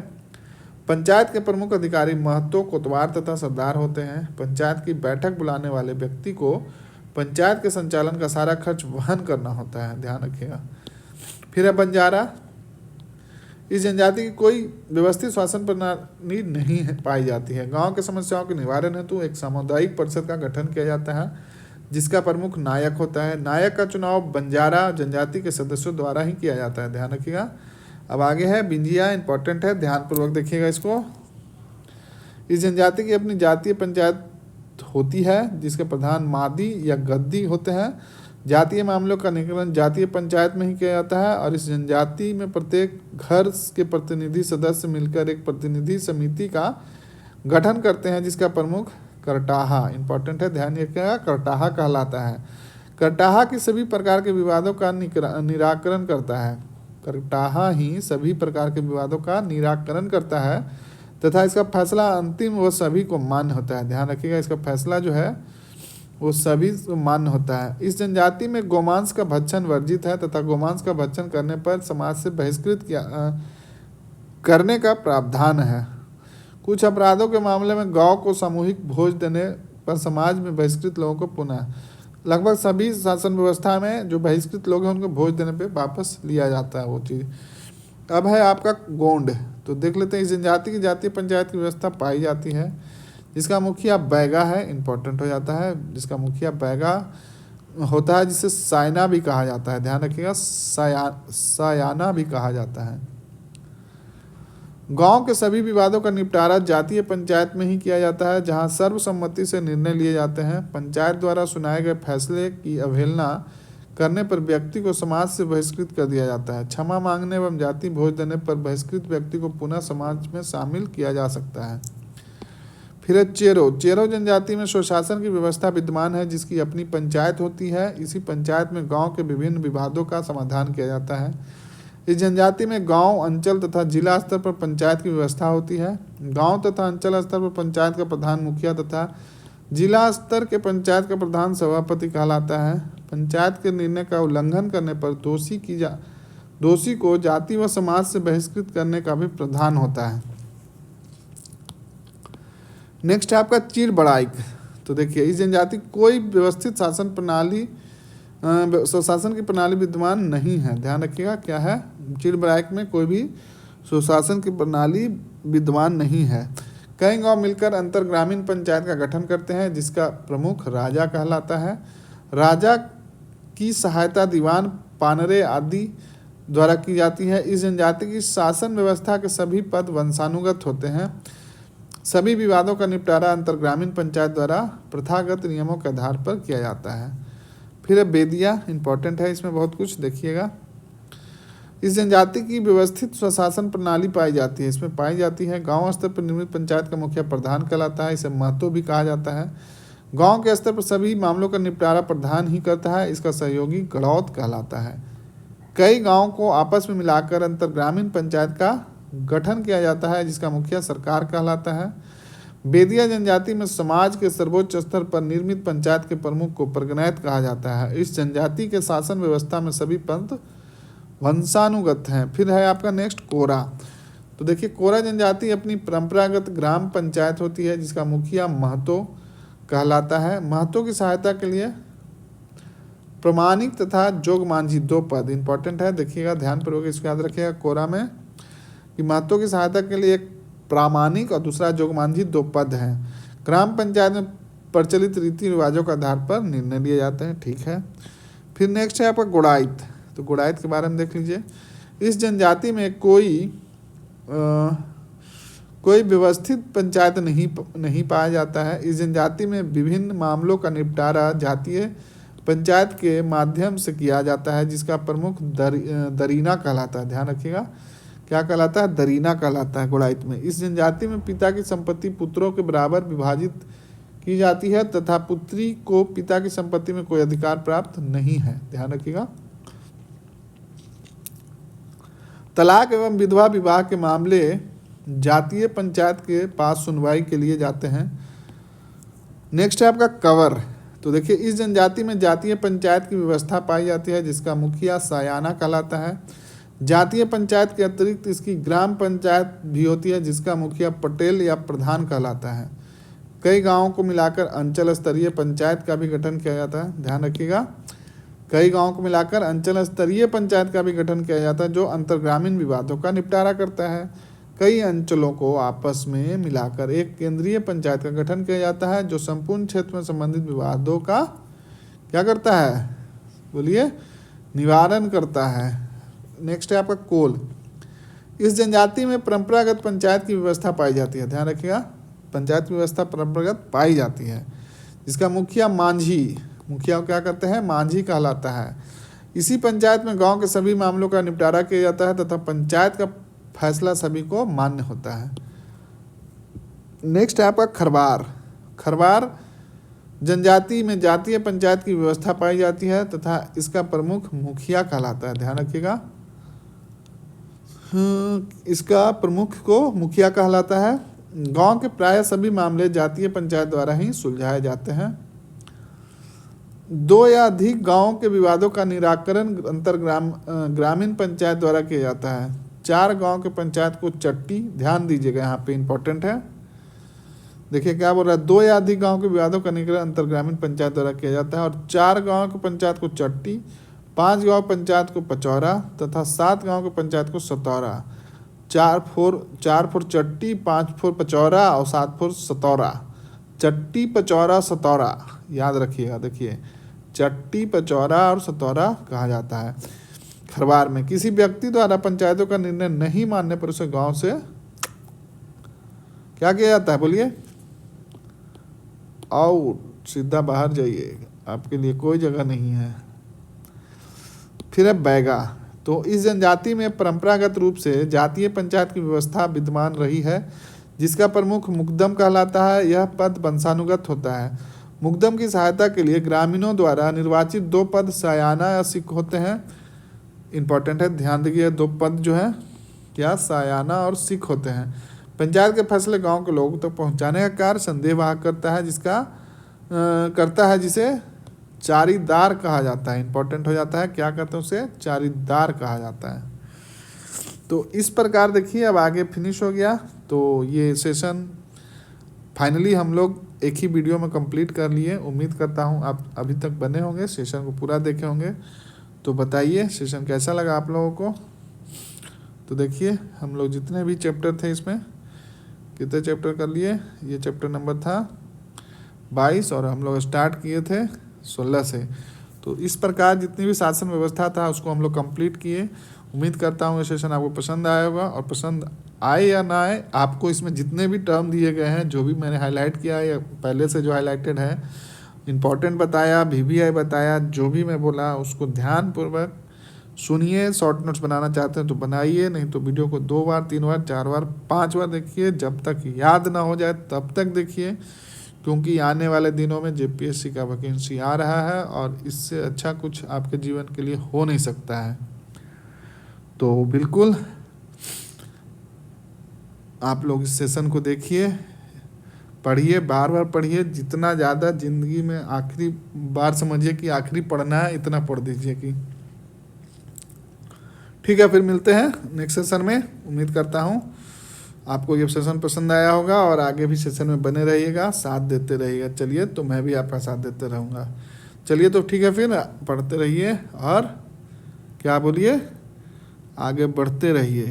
पंचायत के प्रमुख अधिकारी महतो, कोतवार तथा सरदार होते हैं। पंचायत की बैठक बुलाने वाले व्यक्ति को पंचायत के संचालन का सारा खर्च वहन करना होता है, ध्यान रखिएगा। फिर है बंजारा। इस जनजाति की कोई व्यवस्थित शासन प्रणाली नहीं पाई जाती है। गांव की समस्याओं के निवारण हेतु एक सामुदायिक परिषद का गठन किया जाता है, जिसका प्रमुख नायक होता है। नायक का चुनाव बंजारा जनजाति के सदस्यों द्वारा ही किया जाता है, ध्यान रखिएगा। अब आगे है बिंजिया। इंपॉर्टेंट है, ध्यानपूर्वक देखिएगा इसको। इस जनजाति की अपनी जातीय पंचायत होती है जिसके प्रधान मादी या गद्दी होते हैं। जातीय मामलों का निकलन जातीय पंचायत में ही किया जाता है और इस जनजाति में प्रत्येक घर के प्रतिनिधि सदस्य मिलकर एक प्रतिनिधि समिति का गठन करते हैं जिसका प्रमुख करटाहा, इंपॉर्टेंट है, ध्यान रखिएगा, करटाहा कहलाता है। करटाहा की सभी प्रकार के विवादों का निराकरण करता है। करटाहा ही सभी प्रकार के विवादों का निराकरण करता है तथा इसका फैसला अंतिम व सभी को मान्य होता है। ध्यान रखिएगा, इसका फैसला जो है वो सभी को मान्य होता है। इस जनजाति में गोमांस का भक्षण वर्जित है तथा गोमांस का भक्षण करने पर समाज से बहिष्कृत करने का प्रावधान है। कुछ अपराधों के मामले में गौ को सामूहिक भोज देने पर समाज में बहिष्कृत लोगों को पुनः, लगभग सभी शासन व्यवस्था में जो बहिष्कृत लोग हैं उनको भोज देने पे वापस लिया जाता है वो चीज़। अब है आपका गोंड, तो देख लेते हैं। इस जनजाति की जातीय पंचायत की व्यवस्था पाई जाती है जिसका मुखिया बैगा है, इंपॉर्टेंट हो जाता है, जिसका मुखिया बैगा होता है जिसे सायना भी कहा जाता है। ध्यान रखिएगा, सायाना भी कहा जाता है। गांव के सभी विवादों का निपटारा जातीय पंचायत में ही किया जाता है जहां सर्वसम्मति से निर्णय लिए जाते हैं। पंचायत द्वारा सुनाए गए फैसले की अवहेलना करने पर व्यक्ति को समाज से बहिष्कृत कर दिया जाता है। क्षमा मांगने एवं जाति भोज देने पर बहिष्कृत व्यक्ति को पुनः समाज में शामिल किया जा सकता है। फिर चेरो, चेरो जनजाति में स्वशासन की व्यवस्था विद्यमान है जिसकी अपनी पंचायत होती है। इसी पंचायत में गांव के विभिन्न विवादों का समाधान किया जाता है। इस जनजाति में गांव, अंचल तथा जिला स्तर पर पंचायत की व्यवस्था होती है। गांव तथा अंचल स्तर पर पंचायत का प्रधान मुखिया तथा जिला स्तर के पंचायत का प्रधान सभापति कहलाता है। पंचायत के निर्णय का उल्लंघन करने पर दोषी को जाति व समाज से बहिष्कृत करने का भी प्रावधान होता है। नेक्स्ट है आपका चीर बड़ाइक। तो देखिए, इस जनजाति कोई व्यवस्थित शासन प्रणाली स्वशासन की प्रणाली विद्यमान नहीं है। ध्यान रखिएगा, क्या है, चीर बड़ाइक में कोई भी स्वशासन की प्रणाली विद्यमान नहीं है। कई गांव मिलकर अंतर ग्रामीण पंचायत का गठन करते हैं जिसका प्रमुख राजा कहलाता है। राजा की सहायता दीवान, पानरे आदि द्वारा की जाती है। इस जनजाति की शासन व्यवस्था के सभी पद वंशानुगत होते हैं। सभी विवादों का निपटारा अंतर ग्रामीण पंचायत द्वारा प्रथागत नियमों के आधार पर किया जाता है। फिर बेदिया, इंपॉर्टेंट है, इसमें बहुत कुछ देखिएगा। इस जनजाति की व्यवस्थित स्वशासन प्रणाली पाई जाती है। इसमें पाई जाती है गांव स्तर पर निर्मित पंचायत का मुखिया प्रधान कहलाता है। इसे महतो भी कहा जाता है। गांव के स्तर पर सभी मामलों का निपटारा प्रधान ही करता है। इसका सहयोगी गड़ौत कहलाता है। कई गाँव को आपस में मिलाकर अंतर ग्रामीण पंचायत का गठन किया जाता है जिसका मुखिया सरकार कहलाता है। बेदिया जनजाति में समाज के सर्वोच्च स्तर पर निर्मित पंचायत के प्रमुख को परगनैत कहा जाता है। इस जनजाति के शासन व्यवस्था में सभी पंथ वंशानुगत हैं। फिर है आपका नेक्स्ट कोरा। तो देखिए, कोरा जनजाति अपनी परंपरागत ग्राम पंचायत होती है जिसका मुखिया महतो कहलाता है। महतो की सहायता के लिए प्रमाणिक तथा जोग मांझी दो पद, इंपॉर्टेंट है, देखिएगा ध्यानपूर्वक इसको याद रखिएगा। कोरा में कि महतो की सहायता के लिए एक प्रामाणिक और दूसरा जोगमांझी दो पद हैं। ग्राम पंचायत में प्रचलित रीति रिवाजों के आधार पर निर्णय लिए जाते हैं। ठीक है। फिर नेक्स्ट है आपका गुड़ाइत। तो गुड़ाइत के बारे में देख लीजिए। इस जनजाति में कोई व्यवस्थित पंचायत नहीं पाया जाता है। इस जनजाति में विभिन्न मामलों का निपटारा जातीय पंचायत के माध्यम से किया जाता है जिसका प्रमुख दरीना कहलाता है। ध्यान रखिएगा, क्या कहलाता है, दरीना कहलाता है गुड़ाइत में। इस जनजाति में पिता की संपत्ति पुत्रों के बराबर विभाजित की जाती है तथा पुत्री को पिता की संपत्ति में कोई अधिकार प्राप्त नहीं है। ध्यान रखिएगा। तलाक एवं विधवा विवाह के मामले जातीय पंचायत के पास सुनवाई के लिए जाते हैं। नेक्स्ट है आपका कवर। तो देखिए, इस जनजाति में जातीय पंचायत की व्यवस्था पाई जाती है जिसका मुखिया सायाना कहलाता है। जातीय पंचायत के अतिरिक्त इसकी ग्राम पंचायत भी होती है जिसका मुखिया पटेल या प्रधान कहलाता है। कई गांवों को मिलाकर अंचल स्तरीय पंचायत का भी गठन किया जाता है। ध्यान रखिएगा, कई गांवों को मिलाकर अंचल स्तरीय पंचायत का भी गठन किया जाता है जो अंतर्ग्रामीण विवादों का निपटारा करता है। कई अंचलों को आपस में मिलाकर एक केंद्रीय पंचायत का गठन किया जाता है जो संपूर्ण क्षेत्र में संबंधित विवादों का क्या करता है, बोलिए, निवारण करता है। नेक्स्ट है आपका कोल। इस जनजाति में परंपरागत पंचायत की व्यवस्था पाई जाती है। ध्यान रखिएगा, पंचायत की व्यवस्था परंपरागत पाई जाती है। इसका मुखिया मांझी, मुखिया को क्या करते हैं, मांझी कहलाता है। इसी पंचायत में गांव के सभी मामलों का निपटारा किया जाता है तथा पंचायत का फैसला सभी को मान्य होता है। नेक्स्ट है आपका खरवार। खरवार जनजाति में जातीय पंचायत की व्यवस्था पाई जाती है तथा इसका प्रमुख मुखिया कहलाता है। ध्यान रखिएगा, इसका प्रमुख को मुखिया कहलाता है। गांव के प्राय सभी मामले जातीय पंचायत द्वारा ही सुलझाए जाते हैं। 2 या अधिक गांवों के विवादों का निराकरण ग्रामीण पंचायत द्वारा किया जाता है। 4 गांव के पंचायत को चट्टी, ध्यान दीजिएगा यहाँ पे इंपॉर्टेंट है, देखिए क्या बोल रहा है, 2 या अधिक गांव के विवादों का निराकरण ग्रामीण पंचायत द्वारा किया जाता है और 4 गांव के पंचायत को चट्टी, 5 गांव पंचायत को पचौरा तथा 7 गांव के पंचायत को सतौरा। 4 फोर चट्टी, 5 फोर पचौरा और 7 फोर सतौरा। चट्टी, पचौरा, सतौरा, याद रखिएगा। देखिए चट्टी, पचौरा और सतौरा कहा जाता है। खरवार में किसी व्यक्ति द्वारा पंचायतों का निर्णय नहीं मानने पर उसे गांव से क्या किया जाता है, बोलिए, आउट, सीधा बाहर जाइए, आपके लिए कोई जगह नहीं है। फिर है बैगा। तो इस जनजाति में परंपरागत रूप से जातीय पंचायत की व्यवस्था विद्यमान रही है जिसका प्रमुख मुकदम कहलाता है। यह पद वंशानुगत होता है। मुकदम की सहायता के लिए ग्रामीणों द्वारा निर्वाचित 2 पद सायाना या सिख होते हैं। इंपॉर्टेंट है, ध्यान दीजिए, 2 पद जो है क्या, सायाना और सिख होते हैं। पंचायत के फैसले गांव के लोगों तक पहुंचाने का कार्य संदेहवाहक करता है जिसे चारीदार कहा जाता है। इंपॉर्टेंट हो जाता है, क्या कहते हैं उसे, चारीदार कहा जाता है। तो इस प्रकार देखिए अब आगे फिनिश हो गया। तो ये सेशन फाइनली हम लोग एक ही वीडियो में कंप्लीट कर लिए। उम्मीद करता हूँ आप अभी तक बने होंगे, सेशन को पूरा देखे होंगे। तो बताइए सेशन कैसा लगा आप लोगों को। तो देखिए हम लोग जितने भी चैप्टर थे इसमें, कितने चैप्टर कर लिए, ये चैप्टर नंबर था 22 और हम लोग स्टार्ट किए थे 16 से। तो इस प्रकार जितनी भी शासन व्यवस्था था उसको हम लोग कंप्लीट किए। उम्मीद करता हूँ ये सेशन आपको पसंद आया होगा, और पसंद आए या ना आए, आपको इसमें जितने भी टर्म दिए गए हैं, जो भी मैंने हाईलाइट किया है या पहले से जो हाईलाइटेड है, इंपॉर्टेंट बताया, VVI बताया, जो भी मैं बोला उसको ध्यानपूर्वक सुनिए। शॉर्ट नोट्स बनाना चाहते हैं तो बनाइए, नहीं तो वीडियो को 2 बार, 3 बार, 4 बार, 5 बार देखिए, जब तक याद ना हो जाए तब तक देखिए, क्योंकि आने वाले दिनों में JPSC का वैकेंसी आ रहा है और इससे अच्छा कुछ आपके जीवन के लिए हो नहीं सकता है। तो बिल्कुल आप लोग इस सेशन को देखिए, पढ़िए, बार बार पढ़िए, जितना ज़्यादा ज़िंदगी में आखिरी बार समझिए कि आखिरी पढ़ना है, इतना पढ़ दीजिए कि ठीक है। फिर मिलते हैं नेक्स्ट सेशन में। उम्मीद करता हूँ आपको ये सेशन पसंद आया होगा और आगे भी सेशन में बने रहिएगा, साथ देते रहिएगा। चलिए, तो मैं भी आपका साथ देते रहूँगा। चलिए तो ठीक है, फिर पढ़ते रहिए और क्या बोलिए, आगे बढ़ते रहिए।